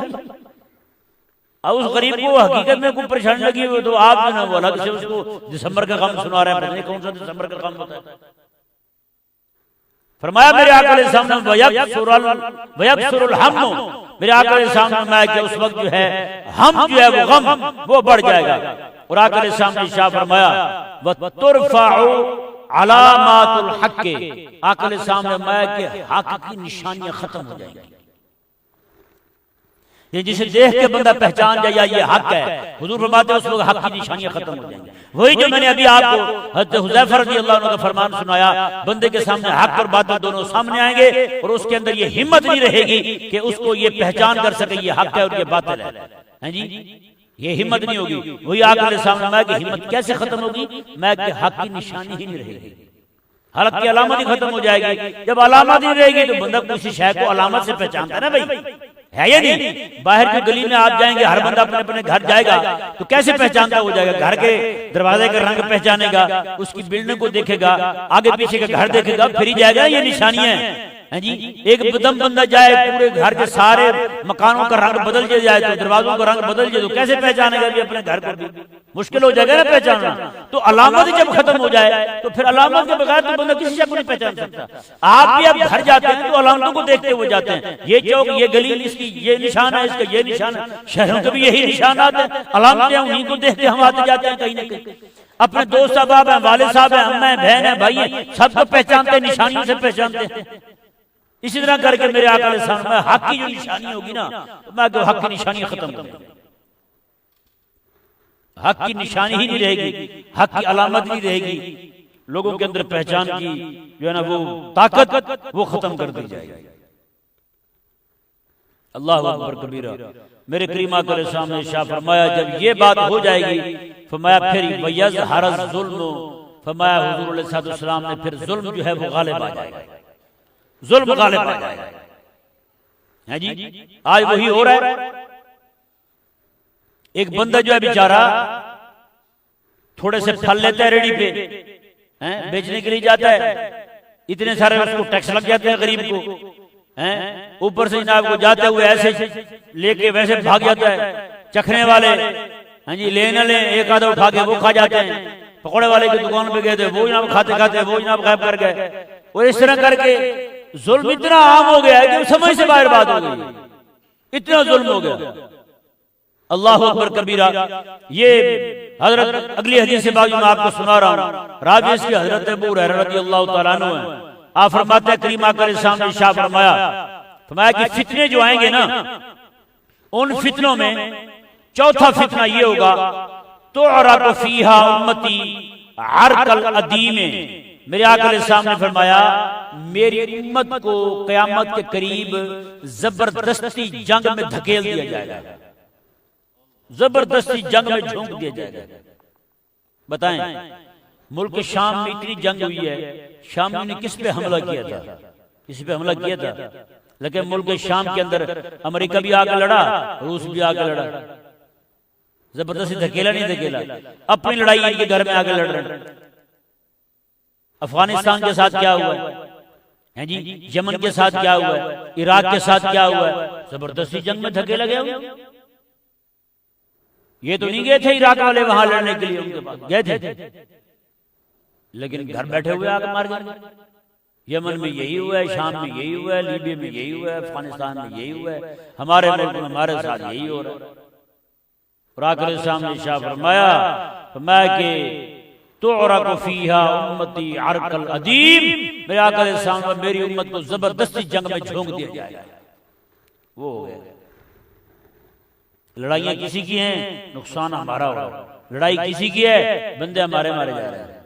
अब उस गरीब को हकीकत में कोई परेशानी लगी हो तो आप जो ना वो अलग से उसको दिसंबर का गम सुना रहे हैं, पता नहीं कौन सा दिसंबर का गम होता है। फरमाया मेरे आका अलैहिस्सलाम ने वयक्सुरुल हम्म, मेरे आका अलैहिस्सलाम ने फरमाया कि उस वक्त जो है हम जो है वो गम वो बढ़ जाएगा, और आका अलैहिस्सलाम ने इरशाद फरमाया वतुरफउ अलामातुल हक, आका अलैहिस्सलाम ने फरमाया कि हक की निशानियां खत्म हो जाएंगी, ये जिसे देख के बंदा पहचान जाए ये हक है, हुजूर फरमाते हैं उस वक्त हक की निशानियां खत्म हो जाएंगी। वही जो मैंने अभी आपको हज़रत हुज़ैफा रज़ियल्लाहु अन्हु का फरमान सुनाया, बंदे के सामने हक और बातिल दोनों सामने आएंगे और उसके अंदर ये हिम्मत नहीं रहेगी कि उसको ये पहचान कर सके ये हक है और ये बातिल है जी, ये हिम्मत नहीं होगी। वही आका अलैहिस्सलाम ने कि हिम्मत कैसे खत्म होगी, मैं कि हक की निशानी ही नहीं रहेगी, हालत की अलामत ही खत्म हो जाएगी। जब अलामत ही रहेगी तो बंदा किसी शय को अलामत से पहचानता है ना भाई, है या नहीं? बाहर की गली में आप जाएंगे, हर बंदा अपने अपने घर जाएगा तो कैसे पहचानता हो जाएगा? घर के दरवाजे का रंग पहचानेगा, उसकी बिल्डिंग को देखेगा, आगे पीछे का घर देखेगा, फिर ही जाएगा। ये निशानियां हैं जी। एक बदम बंदा जाए, पूरे घर के सारे मकानों का रंग बदल जाए, तो दरवाजों का रंग बदल जाए, तो कैसे पहचानेगा भी अपने घर को? मुश्किल हो जाएगा ना पहचानना। तो अलामत ही जब खत्म हो जाए तो फिर अलामत के बगैर तो बंदा किसी को नहीं पहचान सकता। आप भी अब घर जाते हैं तो अलामतों को देखते हुए जाते हैं, ये चौक, ये गली, इसकी ये निशान है, इसका ये निशान है। शहरों के भी यही निशानात है, अलामतें, उन्हीं को देखते हम आते जाते हैं कहीं ना कहीं। अपने दोस्त साहब हैं, वाले साहब हैं, अम्मा है, बहन है, भाई है, सबको पहचानते हैं, निशानियों से पहचानते हैं। इसी तरह करके मेरे आका अलैहि सलाम में हक की जो निशानी होगी ना, तो मैं हक की निशानी खत्म कर दूंगा। हक की निशानी ही नहीं रहेगी, हक की अलामत नहीं रहेगी, लोगों के अंदर पहचान की जो है ना वो ताकत वो खत्म कर दी जाएगी। अल्लाह अकबर कबीरा। मेरे करीम आका अलैहि सलाम ने शाह फरमाया, जब ये बात हो जाएगी, फरमाया फिर वयज़हर ज़ुल्म, फरमाया हुज़ूर अलैहि सलाम ने फिर जुल्म जो है वो गालिब आ जाएगा, जुल्म गालिब आ जाएगा। है जी, आज वही हो रहा है। एक बंदा जो है बेचारा थोड़े से फल लेता है रेडी पे, हैं, बेचने के लिए जाता है, इतने सारे उसको टैक्स लग जाते हैं गरीब को, हैं, ऊपर से जनाब को जाते हुए ऐसे लेके वैसे भाग जाता है। चखने वाले हाँ जी लेने ले, एक आधा उठा के वो खा जाते हैं। पकौड़े वाले की दुकान पे गए थे, वो जनाब खाते खाते वो जनाब गायब कर गए। और इस तरह करके जुल्म इतना आम हो गया है कि समझ से बाहर बात हो गई, इतना जुल्म हो गया। अल्लाह अकबर कबीरा। ये हजरत अगली हदीस से बाजू मैं आपको सुना रहा हूँ, रावी इसकी हजरत अबू हुरैरा रज़ियल्लाहु ताला अन्हु है। आप फरमाते हैं करीम आका अलैहि सलाम ने इरशाद फरमाया कि फितने जो आएंगे ना, उन फितनों में चौथा फितना ये होगा, तुअरक़ु फ़ीहा उम्मती अर्क़ल अदीम। मेरे आका अलैहि सलाम ने फरमाया मेरी उम्मत को क़यामत के करीब जबरदस्ती जंग में धकेल दिया जाएगा, जबरदस्ती जंग में झोंक दिया जाएगा। बताएं, मुल्क शाम में इतनी जंग हुई है, शाम ने किस पे हमला किया था? किसी पे हमला किया था? लेकिन मुल्क शाम के अंदर अमेरिका भी आके लड़ा, रूस भी आके लड़ा, जबरदस्ती धकेला नहीं धकेला, अपनी लड़ाई इनके घर में आके लड़ रहे। अफगानिस्तान के साथ क्या हुआ है जी, यमन के साथ क्या हुआ है, इराक के साथ क्या हुआ है, जबरदस्ती जंग में धकेला गया। ये तो नहीं गए थे इराक वाले वहां लड़ने के लिए, उनके पास गए थे, लेकिन घर बैठे हुए आके मार गए। यमन में यही हुआ है, शाम में यही हुआ है, लीबिया में यही हुआ है, अफगानिस्तान में यही हुआ है, हमारे मुल्क में हमारे साथ यही हो रहा है। और आका अलैहि सलाम ने शाह फरमाया कि तुअरक़ु फ़ीहा उम्मती अर्क़ल अदीम। मेरे आका अलैहि सलाम ने मेरी उम्मत को जबरदस्ती जंग में झोंक दिया जाएगा। वो हो गया। लड़ाइयां किसी की हैं, नुकसान हमारा हो रहा है। लड़ाई किसी की है, बंदे हमारे मारे जा रहे हैं,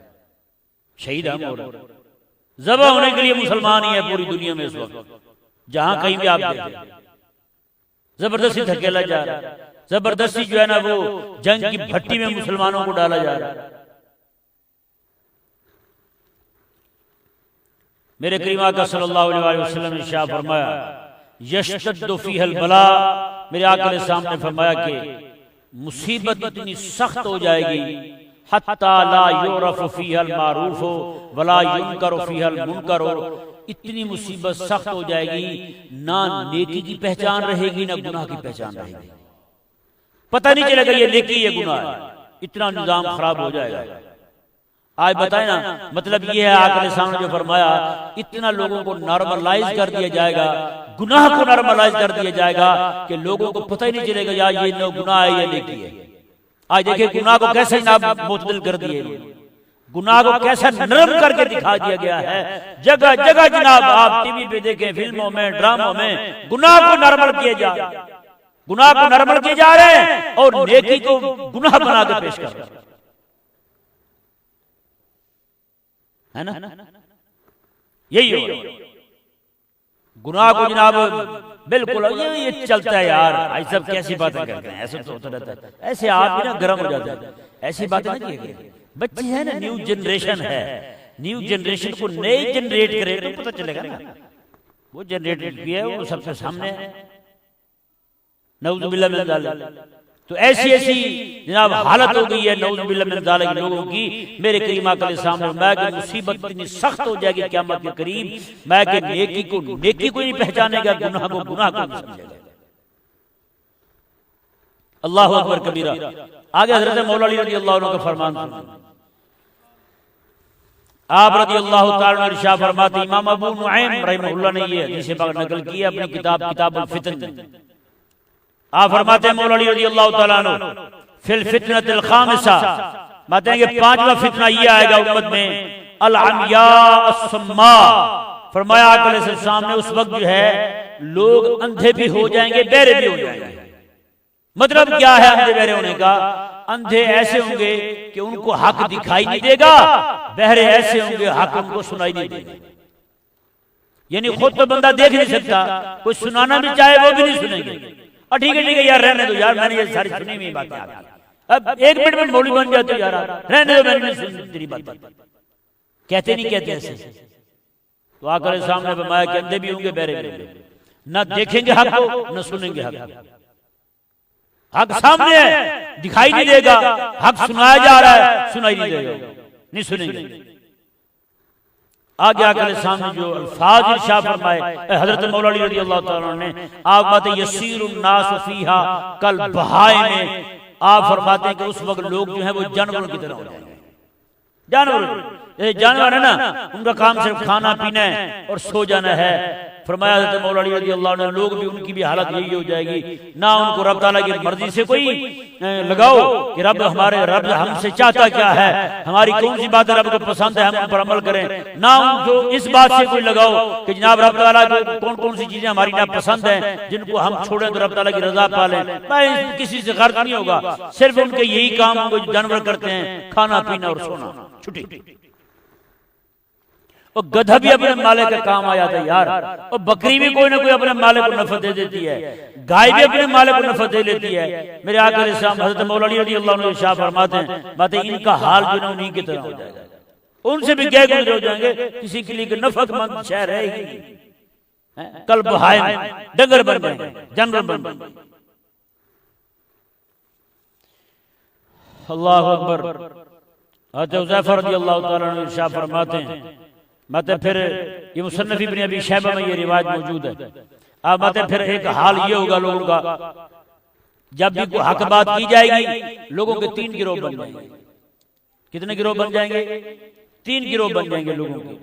शहीद हम हो रहे हैं। ज़बह होने के लिए मुसलमान ही है पूरी दुनिया में इस वक्त, जहां कहीं भी आप देखें, जबरदस्ती धकेला जा रहा है, जबरदस्ती जो है ना वो जंग की भट्टी में मुसलमानों को डाला जा रहा है। मेरे करीम आका सल्लल्लाहु अलैहि वसल्लम ने इरशाद फरमाया यशतद्दु फ़ीहल बला। मेरे आका अलैहि सलाम ने फरमाया कि मुसीबत इतनी सख्त हो जाएगी, हत्ता ला युरफ़ु फ़ीहल मारूफ़ वला युनकरु फ़ीहल मुनकर। इतनी मुसीबत सख्त हो जाएगी, ना नेकी की पहचान रहेगी, ना गुनाह की पहचान रहेगी, पता नहीं चलेगा ये नेकी ये गुनाह है। इतना निजाम खराब हो जाएगा। आज बताए ना, मतलब ये है आका अलैहि सलाम ने जो फरमाया, इतना लोगों को नॉर्मलाइज कर दिया जाएगा, गुनाह को नॉर्मलाइज कर दिया जाएगा कि लोगों को पता ही नहीं चलेगा यार ये गुनाह है ये नेकी है। आज देखिए गुनाह को कैसे जनाब मुतदिल कर दिए, गुनाह को कैसा नरम करके दिखा दिया गया है। जगह जगह जनाब आप टीवी पे देखें, फिल्मों में, ड्रामों में गुनाह को नॉर्मल किए जा रहे हैं, गुनाह को नॉर्मल किए जा रहे हैं और नेकी को गुनाह बना के पेश कर रहे हैं, है ना? यही हो रहा है। गुनाह को जनाब बिल्कुल ये चलता है यार, भाई सब कैसी बातें करते हैं, ऐसा तो होता रहता है। ऐसे आप भी ना गर्म हो जाते हैं, ऐसी बातें ना किए। बच्चे हैं ना, न्यू जनरेशन है, न्यू जनरेशन को नए जनरेट करे तो पता चलेगा ना। वो जनरेट किया है, वो सबसे सामने है। नऊज़ुबिल्लाह मिन ज़ालिक। तो ऐसी ऐसी जनाब हालत हो गई है नऊज़ुबिल्लाह मिन ज़ालिक लोगों की। मेरे करीम आका के सामने मैं कि मुसीबत इतनी सख्त हो जाएगी क़यामत के करीब, मैं कि नेकी को नहीं पहचानेगा, गुनाह को गुनाह को नहीं समझेगा। अल्लाहु अकबर कबीरा। आगे हज़रत मौला अली रज़ी अल्लाह अन्हु का फरमान सुनिए। आप रज़ी अल्लाह तआला अन्हु इरशाद फरमाते, इमाम अबू नुऐम रहमहुल्लाह ने ये हदीस पाक नकल की है अपनी किताब किताबुल फितन में। आप फरमाते हैं मौला अली रज़ी अल्लाह तआला अन्हु फिल फितनतिल खामिसा, बताएंगे पांचवा फितना ये आएगा उम्मत में, अल अमिया अस्सम्मा। फरमाया आका अलैहिस्सलाम ने उस वक्त जो है लोग अंधे भी हो जाएंगे, बहरे भी हो जाएंगे। मतलब क्या है अंधे बहरे होने का? अंधे ऐसे होंगे कि उनको हक दिखाई नहीं देगा, बहरे ऐसे होंगे हक उनको सुनाई नहीं देगा। यानी खुद तो बंदा देख नहीं सकता, कोई सुनाना भी चाहे वो भी नहीं सुनेंगे। और ठीक है यार रहने दो यार, मैंने ये सारी सुनी हुई बातें आ गई, अब एक मिनट में मौलवी बन जाते हो यार, रहने दो मैंने सुनी तेरी बात। कहते नहीं कहते ऐसे। तो आकर सामने फरमाया कि अंधे भी होंगे बहरे भी होंगे, न देखेंगे हक को न सुनेंगे हक। हक सामने है, दिखाई नहीं देगा, हक सुनाया जा रहा है, सुनाई नहीं देगा, नहीं सुनेंगे। आगे आकर सामने जो अल्फाज इरशाद फरमाए हजरत मौला अली रज़ी अल्लाह तआला ने, आप बात यसीरुन नास फीहा कल बहाए में, आप फरमाते हैं कि उस वक्त लोग जो है वो जानवरों की तरह हो जाएंगे। जानवर है ना, उनका काम सिर्फ खाना पीना है और सो जाना है। फरमाया हज़रत मौला अली रज़ी अल्लाह ने लोग भी उनकी भी हालत यही हो जाएगी, ना उनको रब ताला की मर्जी से कोई लगाओ कि रब हमसे चाहता क्या है, हमारी कौन सी बात रब को पसंद है हम उन पर अमल करें, ना उनको इस बात से कोई लगाओ कि जनाब रब ताला को कौन कौन सी चीजें हमारी नापसंद हैं जिनको हम छोड़ें तो रब ताला की रजा पालें। किसी से गर्ज नहीं होगा, सिर्फ उनके यही काम जो जानवर करते हैं, खाना पीना और सोना, छुट्टी। और गधा भी अपने मालिक का काम आ जाता है यार, और बकरी भी कोई ना कोई अपने मालिक को नफा दे देती है, गाय भी अपने मालिक को नफा दे लेती है। मेरे आका अलैहिस्सलाम हज़रत मौला अली रज़ी अल्लाह अन्हु इरशाद फरमाते हैं इनका हाल जो ना उन्हीं की तरह हो जाएगा, उनसे भी गए गुजरे हो जाएंगे, किसी के लिए नफकमंद शहर है ही नहीं। कल बहाए डंगर बन जाएंगे, जानवर बन जाएंगे। अल्लाहु अकबर। हज़रत हुज़ैफा रज़ी अल्लाह तआला अन्हु इरशाद फरमाते हैं, मतलब फिर ये मुसन्नफ़ इब्न अबी शैबा में ये रिवायत मौजूद है। अब मतलब फिर एक हाल ये होगा लोगों का, जब भी कोई हक बात की जाएगी लोगों के तीन गिरोह बन जाएंगे। कितने गिरोह बन जाएंगे? तीन गिरोह बन जाएंगे लोगों के।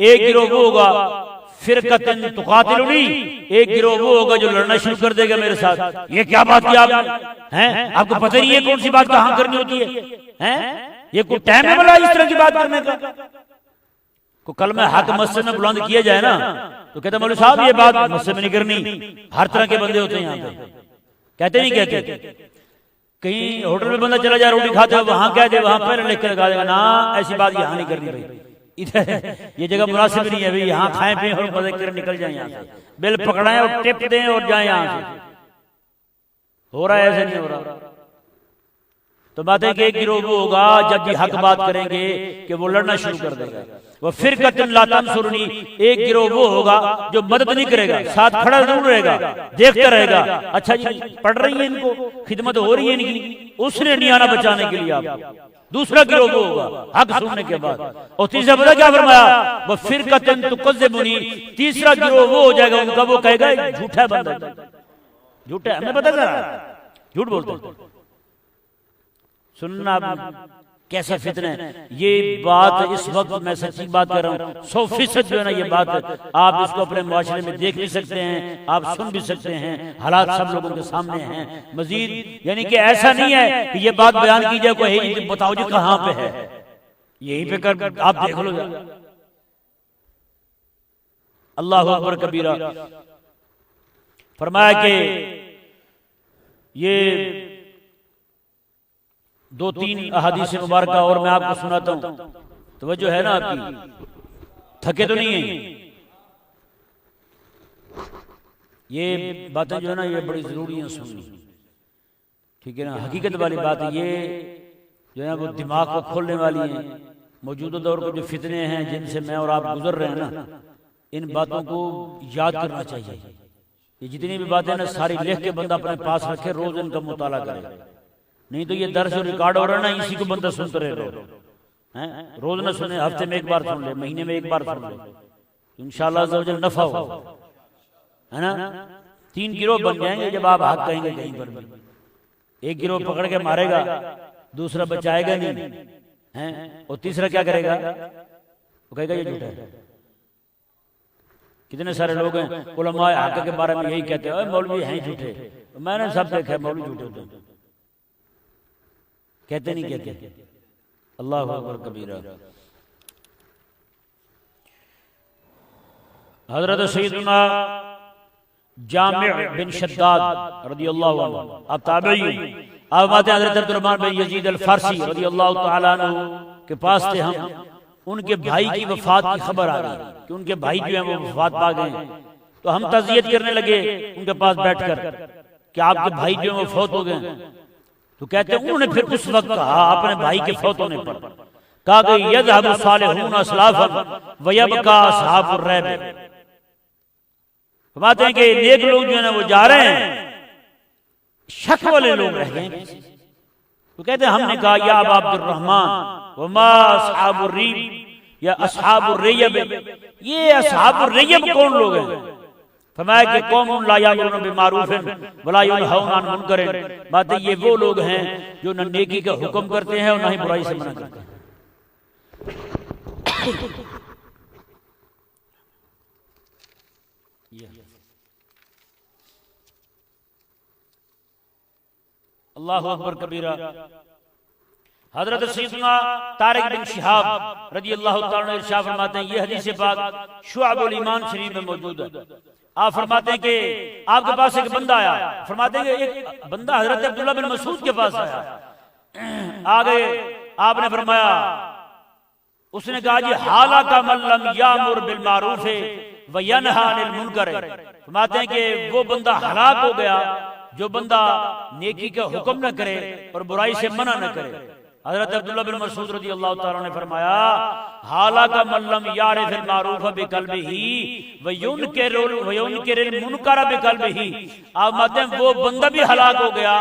एक गिरोह वो होगा फिरकतन तुकातिलुनी, एक गिरोह वो होगा जो लड़ना शुरू कर देगा मेरे साथ। ये क्या बात की आपने, हैं आपको पता नहीं है कौन सी बात कहाँ करनी होती है, हैं ये कोई टाइम है बोला इस तरह की बात करने का? को कल में हक मस्जिद में बुलंद किया जाए ना तो कहते मौलवी साहब ये बात मस्जिद में नहीं करनी। हर तरह के बंदे होते हैं यहाँ पे, कहते नहीं कहते। कहीं होटल में बंदा चला जाए रोटी खाते हो, वहां कह दे, वहां पहले लिख कर लगा देगा ना ऐसी बात यहाँ नहीं करनी भाई, इधर ये जगह मुनासिब नहीं है भाई, यहाँ खाएं पिए और मजे कर निकल जाए यहाँ से, बिल पकड़ाएं और टिप दें और जाए यहाँ से। हो रहा है ऐसे नहीं हो रहा। तो बात है कि एक गिरोह वो होगा जब भी हक बात करेंगे कि वो लड़ना शुरू कर देगा। वो फिरकतुन ला तंसुरनी, एक गिरोह वो होगा जो मदद नहीं करेगा, साथ खड़ा जरूर रहेगा, देखता रहेगा, अच्छा जी पढ़ रही है इनको, खिदमत हो रही है इनकी, उसने नहीं आना बचाने के लिए आप। दूसरा गिरोह वो होगा हक सुनने के बाद। और तीसरा पता क्या फरमाया, वो फिरकतुन तुकज़्ज़िबुनी, तीसरा गिरोह वो हो जाएगा उनका, वो कहेगा झूठा बंदा, झूठा, हमें पता था झूठ बोलते। सुनना कैसा फितना है ये बात, इस वक्त मैं सच्ची बात कर रहा हूँ, 100% जो है ना ये बात आप इसको अपने मुआशरे में देख भी सकते हैं, आप सुन भी सकते हैं, हालात सब लोगों के सामने हैं। मजीद यानी कि ऐसा नहीं है कि ये बात बयान की जाए कोई बताओ जी कहाँ पे है, यहीं पे कर आप देख लो। अल्लाहु अकबर कबीरा। फरमाया कि ये दो तीन अहादीस मुबारक और मैं आपको सुनाता हूं, तो वह जो है ना आपकी थके तो नहीं है। ये बातें जो है ना ये बड़ी जरूरी है सुननी, ठीक है ना, हकीकत वाली बात है, ये जो है वो दिमाग को खोलने वाली है, मौजूदा दौर के जो फितने हैं जिनसे मैं और आप गुजर रहे हैं ना, इन बातों को याद करना चाहिए। ये जितनी भी बातें ना सारी लिख के बंदा अपने पास रखे, रोज इनका मुताला करे, नहीं तो ये दर्ज रिकॉर्ड हो रहा है ना, इसी को बंदा सुनते रहे हैं। रोज ना सुने, हफ्ते में एक बार सुन ले, महीने में एक बार सुन ले, इंशाअल्लाह ज़वजल नफा हो, है ना। 3 गिरोह बन जाएंगे जब आप हक कहेंगे कहीं पर भी। एक गिरोह पकड़ के मारेगा, दूसरा बचाएगा नहीं है, और तीसरा क्या करेगा, वो कहेगा ये झूठा है। कितने सारे लोग हैं उलमाए हक के बारे में यही कहते हैं, मौलवी हैं झूठे। मैंने सब देखा मौलवी झूठे होते हैं, कहते नहीं कहते। अल्लाह अकबर कबीरा। हजरत सैयदना जामिअ बिन शद्दाद रदियल्लाहु अन्हु, अब ताबई, अब बात हजरत अब्दुर्रहमान बिन यजीद अल फारसी रदियल्लाहु तआला अन्हु के पास थे हम। उनके भाई की वफात की खबर आ गई कि उनके भाई जो है वो वफात पा गए। तो हम तज़ियत करने लगे उनके पास बैठकर कि आपके भाई जो है वो फौत हो गए। तो कहते हैं उन्होंने फिर उस वक्त कहा अपने भाई के फौत होने पर, कहा कि यज़हबु सालिहून असलाफन व यबका असहाबुर रैब। फरमाते हैं कि नेक लोग जो है ना वो जा रहे हैं, शक वाले लोग रह गए। तो कहते हैं हमने कहा या अबा अब्दुर्रहमान वमा अस्हाबुर रीब या अस्हाबुर रयब, ये अस्हाबुर रयब कौन लोग हैं? फरमाया कि कौमुन ला यामुरुन बिमारूफिन वला यनहौना अन मुनकरिन। बात है ये वो लोग हैं जो न नेकी का हुक्म करते हैं और न ही बुराई से मना करते हैं। अल्लाहु अकबर कबीरा। हजरत सैयदना तारिक बिन शिहाब रदियल्लाहु ताला अन्हु इरशाद फरमाते हैं, ये हदीस पाक शुअबुल ईमान शरीफ में मौजूद है। आप फरमाते हैं कि आपके पास एक बंदा आया, फरमाते हैं कि एक बंदा हजरत अब्दुल्ला बिन मसूद के पास आया। आ गए, आपने फरमाया, उसने कहा जी हाला का मल्लम यामुर बिल मारूफ व यनहा अनिल मुनकर। फरमाते हैं कि वो बंदा हलाक हो गया जो बंदा नेकी का हुक्म न करे और बुराई से मना न करे। हजरत अब्दुल्ला बिन मसूद रज़ियल्लाहु ताला ने फरमाया हाला का मल्लम यारिफिल मारूफ बिकल्बिही व युनकिरुल मुनकर बिकल्बिही। आप मानते हैं वो बंदा भी हलाक हो गया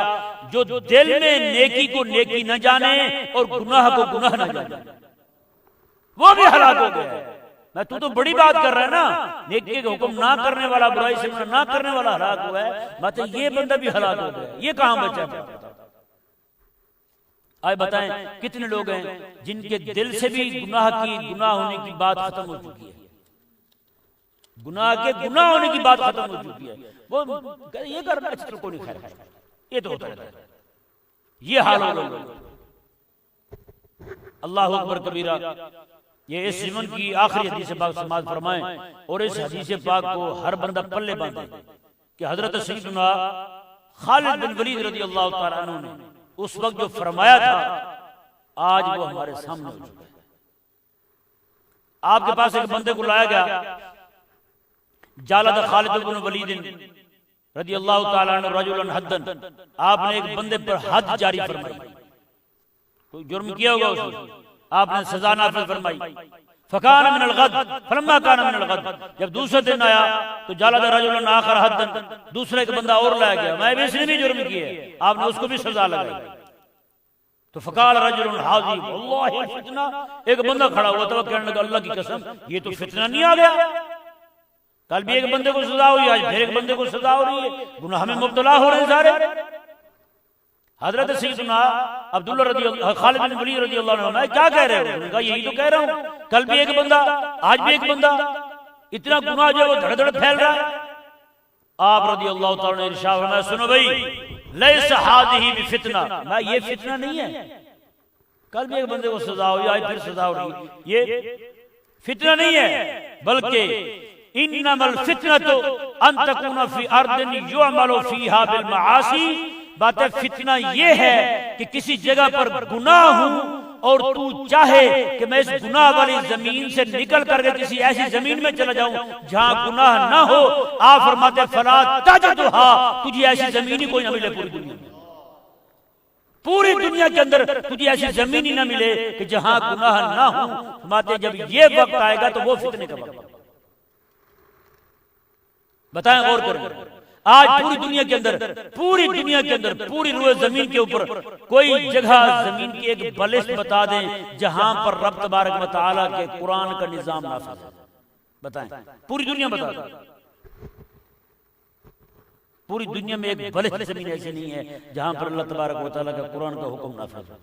जो दिल में नेकी को नेकी न जाने और गुनाह को गुनाह न जाने, वो भी हलाक हो गया। मैं तू तो बड़ी बात कर रहा है ना, नेकी का हुक्म ना करने वाला, बुराई से मना ना करने वाला हलाक हुआ है, मतलब ये बंदा भी हलाक हो गया, ये कहां बचा? आए बताएं कितने लोग हैं जिनके दिल से भी गुनाह होने की बात खत्म हो चुकी है, गुनाह होने की बात खत्म हो चुकी है। वो ये करना अच्छा कोई नहीं खाएगा, ये तो होता है, ये हाल हो गया। अल्लाह अकबर कबीरा। ये इस जीवन की आखिरी हदीस पाक समाज फरमाएं और इस हदीस पाक को हर बंदा पल्ले बांधे कि हजरत सैयदना खालिद बिन वलीद रज़ियल्लाहु ताला अन्हु ने उस वक्त जो फरमाया था आज वो हमारे सामने हो चुका है। आपके पास एक बंदे को लाया गया, जालद खालिद बिन वलीद रज़ियल्लाहु ताला अन्हु रजुलन हद्दन, आपने एक बंदे पर हद जारी फरमाई, कोई जुर्म किया होगा उसने, आपने सजा नाफिज फरमाई। फकान मिनल गद फलम्मा कान मिनल गद, जब दूसरे दिन आया तो जालद रजुलन आखर हद्दन, दूसरा एक बंदा और लाया गया, मैं भी इसने भी जुर्म किया, आपने उसको भी सजा लगाई। तो फकाल रजुलन हाजी वल्लाहि फितना, एक बंदा खड़ा हुआ था, कहने लगा अल्लाह की कसम ये तो फितना नहीं आ गया, कल भी एक बंदे को सजा हुई, आज फिर एक बंदे को सजा हो रही है, गुनाह में मुब्तला हो रहे हैं सारे। हजरत सैयदना अब्दुल्ला रज़ियल्लाहु खालिद बिन वलीद रज़ियल्लाहु अन्हु, मैं क्या कह रहे हो? उन्होंने कहा यही तो कह रहा हूं, कल भी एक बंदा आज भी एक बंदा, इतना गुनाह जो है वो धड़ धड़ फैल रहा है। आप रज़ियल्लाहु ताला ने इरशाद फरमाया सुनो भाई लैसा हादिही बिफितना, मैं ये फितना नहीं है, कल भी एक बंदे को सजा हुई आज फिर सजा हो रही, ये फितना नहीं है, बल्कि इन्नमल फितनतु अन तकुना फी अर्दिन युअमलु फीहा बिल मआसी। बात है फितना ये है कि किसी जगह पर गुनाह हूं और तू चाहे कि मैं इस गुनाह वाली जमीन से निकल करके किसी ऐसी जमीन में चला जाऊं जहां गुनाह ना हो। आप फरमाते फला तजदुहा, तुझे ऐसी जमीन ही कोई न मिले पूरी दुनिया में। पूरी दुनिया के अंदर तुझे ऐसी जमीन ही ना मिले कि जहां गुनाह ना हो। फरमाते जब ये वक्त आएगा तो वो फितने का वक्त। बताएं, गौर करें, आज पूरी दुनिया के अंदर पूरी रुए जमीन के ऊपर कोई जगह जमीन की एक बलिश बता दें जहां पर रब तबारक व तआला के कुरान का निजाम नाफिज है। बताएं, पूरी दुनिया बता दें। पूरी दुनिया में एक बलिश जमीन ऐसी नहीं है जहां पर अल्लाह तबारक व तआला का कुरान का हुक्म नाफिज है।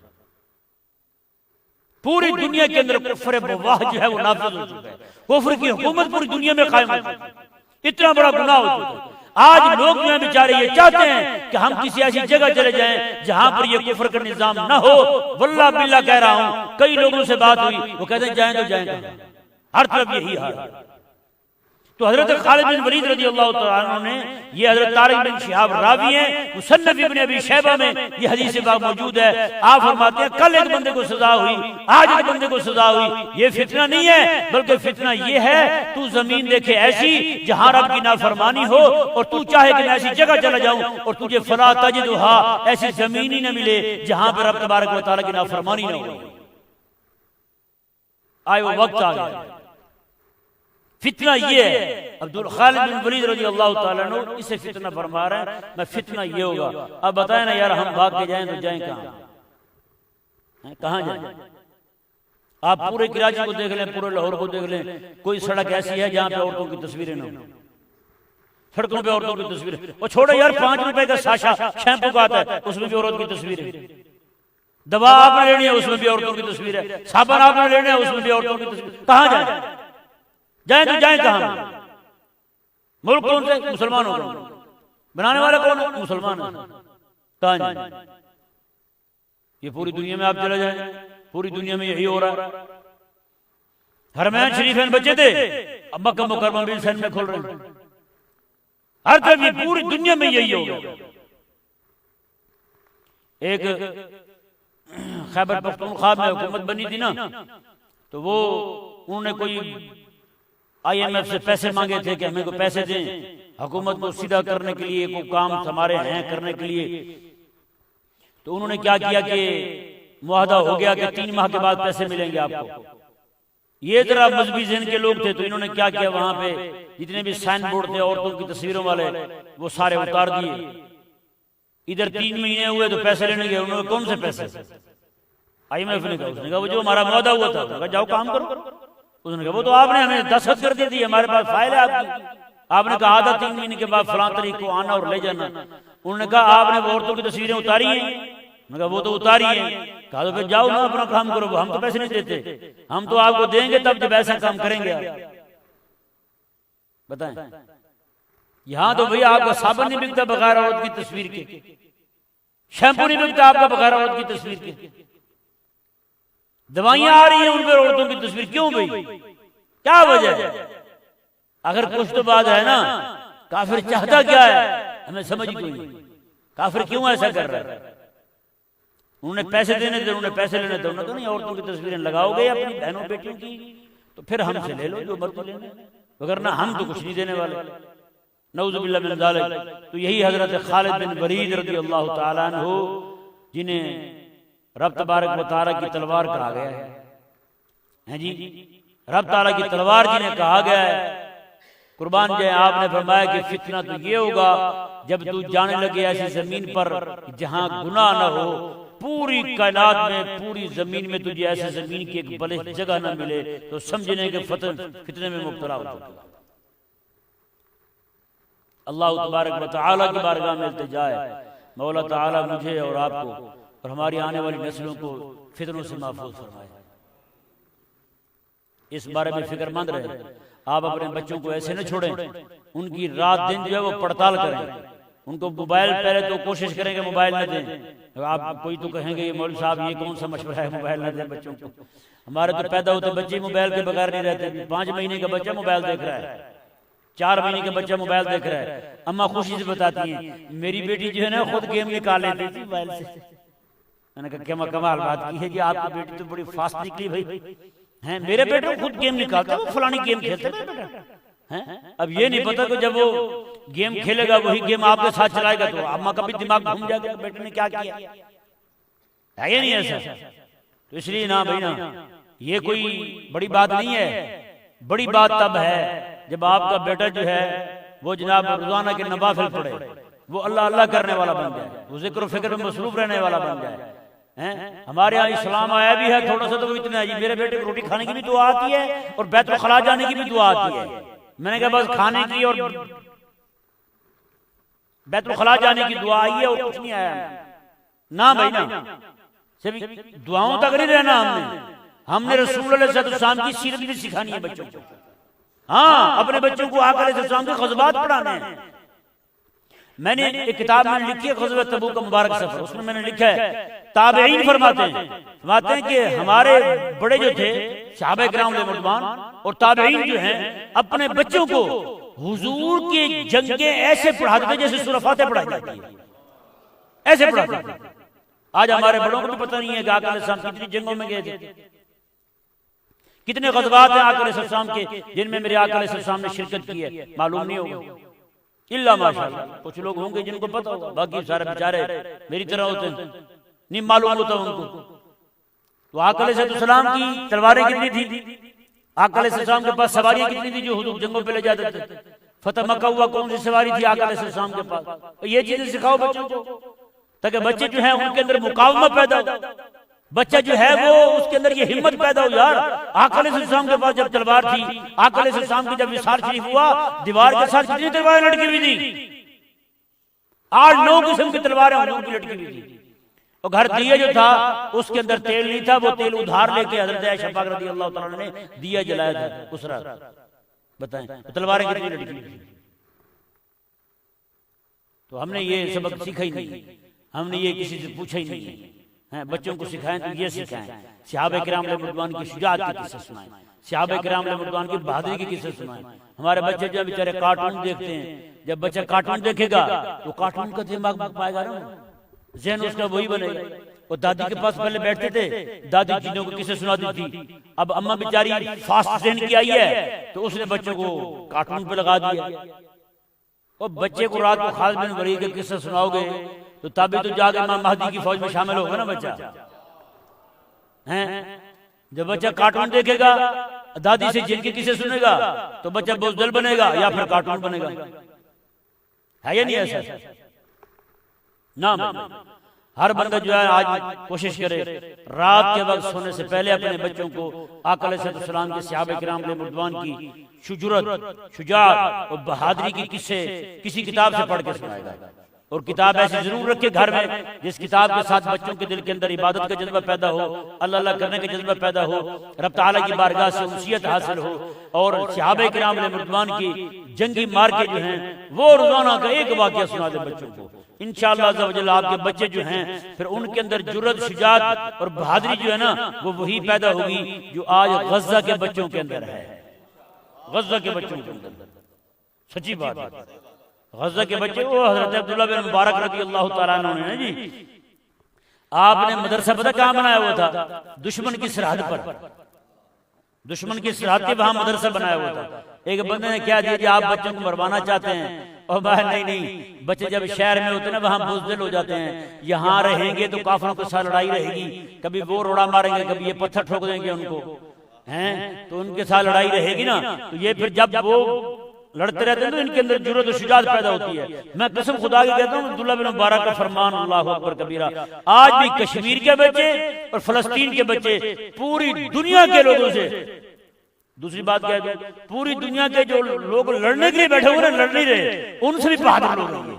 पूरी दुनिया के अंदर कुफ्र बवाह जो है वो नाफिज हो चुका है। कुफ्र की हुकूमत पूरी दुनिया में कायम हो चुकी है। इतना बड़ा गुनाह हो चुका है। आज लोग जो है बेचारे ये चाहते हैं कि हम किसी ऐसी जगह चले जाएं जहां पर ये कुफ्र का निजाम ना हो। वल्लाह बिल्लाह कह रहा हूं, कई लोगों से बात हुई, वो कहते हैं जाएं तो जाएं, हर तरफ यही हाल है। तो हजरत खालिद बिन वलीद रज़ी अल्लाह तआला अन्हु ने, ये हजरत तारिक बिन शिहाब रावी हैं, मुसन्नफ इब्न अबी शैबा में ये हदीस पाक मौजूद है। आप फरमाते हैं कल एक बंदे को सजा हुई, आज एक बंदे को सजा हुई। ये फितना नहीं है, बल्कि फितना ये है तू जमीन देखे ऐसी जहां रब की नाफरमानी हो, और तू चाहे कि मैं ऐसी जगह चला जाऊं और तुझे फला तजिदुहा, ऐसी जमीन ही न मिले जहां पर रब तबारक व तआला की नाफरमानी न हो। आए वो वक्त आ गया। फितना ये है। अब्दुल खालिद बिन वलीद रज़ी अल्लाह तआला अन्हु इसे फितना फरमा रहे हैं, मैं फितना ये होगा। अब बताए ना यार, हम भाग के जाएं तो जाएं कहां जाएं? आप पूरे कराची को देख लें, पूरे लाहौर को देख लें, कोई सड़क ऐसी है जहां पे औरतों की तस्वीरें न हो। सड़कों पे औरतों की तस्वीरें, वो छोड़ो यार, 5 रुपए का साशा शैम्पू का आता है, उसमें भी औरत की तस्वीर है। दवा आपने लेनी है, उसमें भी औरतों की तस्वीर है। साबुन आपने लेना है, उसमें भी औरतों की तस्वीर। कहां जाए? जाए तो जाए कहां? मुल्क कौन से? मुसलमानों का। बनाने वाला कौन है? मुसलमान है। कहां जाए? ये पूरी दुनिया में आप चले जाए, पूरी दुनिया में यही हो रहा है। हरमैन शरीफैन बचे थे, अब मक्का मुकर्रमा भी सन में खुल रहे हैं। हर तरफ ये पूरी दुनिया में यही हो गया। एक खैबर पख्तूनख्वा में हुकूमत बनी थी ना, तो वो उन्होंने कोई IMF से पैसे मांगे थे कि हमें को पैसे दें हुकूमत को सीधा करने के लिए, कोई काम हमारे हैं करने के लिए। तो उन्होंने क्या किया कि मुआहदा हो गया कि 3 माह के बाद पैसे मिलेंगे आपको। ये जरा मजहबी ज़हन के लोग थे, तो इन्होंने क्या किया, वहां पे जितने भी साइन बोर्ड थे औरतों की तस्वीरों वाले, वो सारे उतार दिए। इधर 3 महीने हुए तो पैसे लेने गए, उन्होंने कौन से पैसे? IMF ने कहा, उसने कहा वो जो हमारा मुआहदा हुआ था, जाओ काम करो। उसने कहा वो तो आपने हमें दस्तखत कर दी थी, हमारे पास फाइल है आपकी। आपने कहा आधा 3 महीने के बाद फलां तारीख को आना और ले जाना। उन्होंने कहा आपने वो औरतों की तस्वीरें उतारी हैं? उन्होंने कहा वो तो उतारी हैं। कहा तो फिर जाओ ना अपना काम करो, हम तो पैसे नहीं देते, हम तो आपको देंगे तब जब ऐसा काम करेंगे आप। बताएं, यहां तो भैया आपका साबुन नहीं बिकता बगैर औरत की तस्वीर के, शैम्पू नहीं बिकता आपका बगैर औरत की तस्वीर के, दवाइयां आ रही हैं उन पर औरतों की तस्वीर। क्यों भाई, क्या वजह है? अगर कुछ तो बात है ना, काफिर चाहता क्या है हमें समझ कोई नहीं। काफिर क्यों ऐसा कर रहा है? उन्होंने पैसे देने थे, उन्होंने पैसे लेने थे, उन्होंने तो नहीं औरतों की तस्वीरें लगाओगे अपनी बहनों बेटियों की तो फिर हमसे ले लो जो मर्जी लेना, वगरना हम तो कुछ नहीं देने वाले। नऊजुबिल्लाह मिन ज़ालिक। तो यही हजरत खालिद बिन वलीद रज़ी अल्लाह तआला अन्हु, जिन्हें रब तबारक व तआला की तलवार कहा गया है जी, रब तआला की तलवार जिन्हें कहा गया है, कुर्बान जाए आपने फरमाया कि फितना तो ये होगा जब तू जाने लगे ऐसी जमीन पर जहां गुनाह न हो। पूरी कायनात में, पूरी जमीन में तुझे ऐसी जमीन की एक बलिश जगह न मिले तो समझने के फितने में मुब्तला हो जाएगा। अल्लाह तबारक व तआला की बारगाह में इल्तिजा है, मौला तआला मुझे और आपको और हमारी आने वाली नस्लों को फितनों से महफूज फरमाए। इस बारे में फिक्रमंद रहे। आप अपने बच्चों को ऐसे न छोड़ें, उनकी रात दिन जो है वो पड़ताल करें। उनको मोबाइल पहले तो कोशिश करेंगे मोबाइल न दें। आप कोई तो कहेंगे ये मौलवी साहब ये कौन सा मशवरा है मोबाइल न दें बच्चों को। हमारे तो पैदा होते बच्चे मोबाइल के बगैर नहीं रहते। 5 महीने का बच्चा मोबाइल देख रहा है, 4 महीने का बच्चा मोबाइल देख रहा है। अम्मा खुशी से बताती है मेरी बेटी जो है ना खुद गेम निकाल लेती थी मोबाइल से। मैंने कहा क्या कमाल बात की है जी, आपकी बेटी तो बड़ी फास्ट निकली भाई हैं। मेरे बेटे खुद गेम निकालता है, वो फलानी गेम खेलता है हैं। अब ये नहीं पता कि जब वो गेम खेलेगा वही गेम आपके साथ चलाएगा तो अम्मा का भी दिमाग घूम जाएगा बेटे ने क्या किया। है या नहीं ऐसा? तो इसलिए ना भाई ना, ये कोई बड़ी बात नहीं है। बड़ी बात तब है जब आपका बेटा जो है वो जनाब रोजाना के नवाफिल पढ़े, वो अल्लाह अल्लाह करने वाला बन जाए, वो जिक्र फिक्र में मसरूफ रहने वाला बन जाए। हैं, हमारे यहाँ इस्लाम आया भी है थोड़ा सा, तो वो इतना है जी, मेरे बेटे को रोटी खाने की भी दुआ आती है और बैतुल खला जाने की भी दुआ आती है। मैंने कहा बस खाने की और बैतुल खला जाने की दुआ आई है और कुछ नहीं आया ना भाई ना। सिर्फ दुआओं तक नहीं रहना हमने रसूल सल्लल्लाहु की सीरत भी सिखानी है बच्चों को। हाँ, अपने बच्चों को आकर के ग़ज़वात पढ़ाने हैं। मैंने एक किताब में लिखी है ग़ज़वा तबूक का मुबारक सफर, उसमें मैंने लिखा है ताबईन फरमाते हैं कि हमारे बड़े जो थे सहाबा किराम रिज़वानुल्लाह और ताबईन जो हैं अपने बच्चों को हुजूर की जंगें ऐसे पढ़ाते थे जैसे सूरह फातिहा पढ़ाई जाती है, ऐसे पढ़ाते थे। आज हमारे बड़ों को भी पता नहीं है कि आका अलैहिस्सलाम कितनी जंगों में गए थे, कितने ग़ज़वात हैं आका अलैहिस्सलाम के जिनमें मेरे आका अलैहिस्सलाम ने शिरकत की है, मालूम नहीं होगा। इल्ला माशाअल्लाह, कुछ लोग होंगे जिनको पता होगा, बाकी सारे बेचारे मेरी तरह होते हैं, नहीं मालूम होता उनको। तो आका अलैहिस्सलाम की तलवारें कितनी थी, आका अलैहिस्सलाम के पास सवारियां कितनी थी जो हुजूर जंगों पे ले जाते थे। फतह मक्का हुआ कौन सी सवारी थी आका अलैहिस्सलाम के पास। ये चीजें सिखाओ बच्चों को ताकि बच्चे जो है उनके अंदर मुकावमा पैदा हो, बच्चा जो है वो उसके अंदर ये हिम्मत पैदा हो। यार आका अलैहिस्सलाम के पास जब तलवार थी, आका अलैहिस्सलाम की जब विसार शरीफ हुआ, दीवार के साथ कितनी तलवारें लटकी हुई थी, 8-9 किस्म की तलवारें हुजूर की लटकी हुई थी। और घर दिया जो था उसके अंदर तेल नहीं था, वो तेल उधार लेके हजरत आयशा पाक रज़ियल्लाहु तआला ने दिया जलाया था उस रात। बताएं तलवारें कितनी लटकी हुई थी। तो हमने ये सबक सीखा ही नहीं, हमने ये किसी से पूछा ही नहीं है। बच्चों को सिखाएं तो ये सिखाएं, सहाबा किराम रिज़वानुल्लाह की शुजाअत के किस्से सुनाएं, सहाबा किराम रिज़वानुल्लाह की बहादुरी के किस्से सुनाएं। हमारे बच्चे जो बेचारे कार्टून देखते हैं, जब बच्चा कार्टून देखेगा तो कार्टून का दिमाग पाएगा ना, ज़हन उसका वही बनेगा। और दादी के पास पहले बैठते थे, दादी चीजों को किस्से सुनाती थी। अब अम्मा बेचारी फास्ट ज़हन की आई है तो उसने बच्चों को कार्टून पे लगा दिया। और बच्चे को रात को खालिद बिन वलीद के किस्से सुनाओगे तो तभी तो जाके इमाम महदी की फौज में शामिल होगा ना बच्चा। हैं, जब बच्चा कार्टून देखेगा, दादी से जिनके किस्से सुनेगा तो बच्चा बुज़दिल बनेगा या फिर कार्टून बनेगा। है या नहीं ऐसा? ना, हर बंदा जो है आज कोशिश करे रात के वक्त सोने से पहले अपने बच्चों को आका अलैहिस्सलाम के सहाबा किराम रिज़वानुल्लाह की शुजुरत, शुजाअत और बहादुरी की किस्से किसी किताब से पढ़ के सुनाएगा। और किताब ऐसी जरूर रखे घर में जिस किताब के साथ बच्चों के दिल के अंदर इबादत का जज्बा पैदा हो, अल्लाह अल्लाह करने का जज्बा पैदा हो, रब ताला की बारगाह से उनसियत हासिल हो। और सहाबा किराम रिज़वानुल्लाह की जंगी मार के जो हैं वो रोजाना का एक वाकया सुना दे बच्चों को। इंशाअल्लाह अज़्ज़ा वजल आपके बच्चे जो हैं फिर उनके अंदर जुर्रत, शुजाअत और बहादुरी जो है ना वो वही पैदा होगी जो आज गज़ा के बच्चों के अंदर है। गज़ा के बच्चों के अंदर सच्ची बात है, गज़ा के बच्चे वो हज़रत अब्दुल्लाह बिन मुबारक रज़ियल्लाहु तआला अन्हु ने जी, आपने मदरसा पता कहाँ बनाया हुआ था? दुश्मन की सरहद पर, दुश्मन की सरहद के वहां मदरसा बनाया हुआ था। एक बंदे ने क्या दिया कि आप बच्चों को मरवाना चाहते हैं, और बाहर नहीं, बच्चे जब शहर में होते ना वहां बुज़दिल हो जाते हैं, यहाँ रहेंगे तो काफिरों के साथ लड़ाई रहेगी, कभी वो रोड़ा मारेंगे, कभी ये पत्थर ठोक देंगे उनको, हैं तो उनके साथ लड़ाई रहेगी ना। तो ये फिर जब वो लड़ते रहते हैं तो इनके अंदर जुर्रत और शुजाअत पैदा होती है। मैं कसम खुदा की कहता हूँ, अब्दुल्लाह बिन मुबारक का फरमान, अल्लाहु अकबर कबीरा, आज भी कश्मीर के बच्चे और फलस्तीन के बच्चे पूरी दुनिया के लोगों से, दूसरी बात कह दो, पूरी दुनिया के जो लोग लड़ने के लिए बैठे हुए लड़ नहीं रहे, उनसे भी बहादुर लोग होंगे।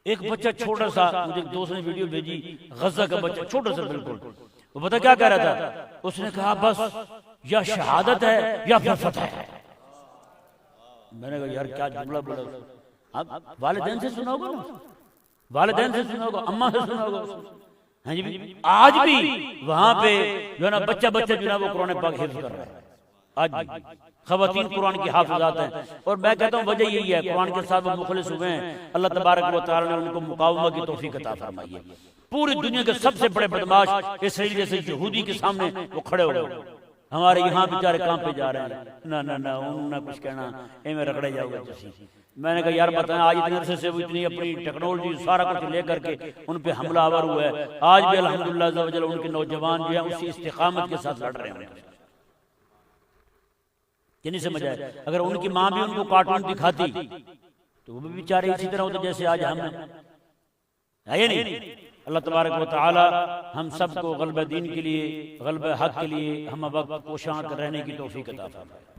एक बच्चा छोटा सा, मुझे दोस्त ने वीडियो भेजी, गज़ा का बच्चा छोटा सा बिल्कुल, वो पता क्या कह रहा था? उसने कहा बस या शहादत है या फिर फतह है। मैंने कहा यार क्या जुमला बोला। आप वालिदैन से सुना होगा ना, वालिदैन से सुना होगा, अम्मा से सुना होगा। हाँ जी, आज भी वहां पे जो है ना बच्चा जो है वो कुरान पाक हिफ्ज़ कर रहा है। आज भी ख़वातीन कुरान की हाफ़िज़ात हैं। और मैं कहता हूँ वजह यही है, कुरान के साथ वो मुखलिस हुए हैं, अल्लाह तबारक व तआला ने उनको मुकावमा की तौफीक अता फरमाई है। पूरी दुनिया के सबसे बड़े बदमाश इसराइल जैसे यहूदी के सामने वो खड़े हो गए, हमारे यहाँ बेचारे काम पे जा रहे हैं, ना ना ना उन्होंने कुछ कहना एवं रगड़े जाओगे तुसी। मैंने कहा यार बताएं, आज इतने अरसे से वो इतनी अपनी टेक्नोलॉजी सारा कुछ लेकर के उन पे हमलावर हुआ है, आज भी अल्हम्दुलिल्लाह अज़्ज़ा वजल उनके नौजवान जो है उसी इस्तिकामत के साथ लड़ रहे हैं। कि नहीं समझ आए? अगर उनकी माँ भी उनको कार्टून दिखाती तो वो भी बेचारे इसी तरह होते जैसे आज हम है या नहीं। अल्लाह तबारक व तआला हम सबको ग़ल्बे दीन के लिए, ग़ल्बे हक़ के लिए हम वक्त कोशां रहने की तौफीक अता फरमाए।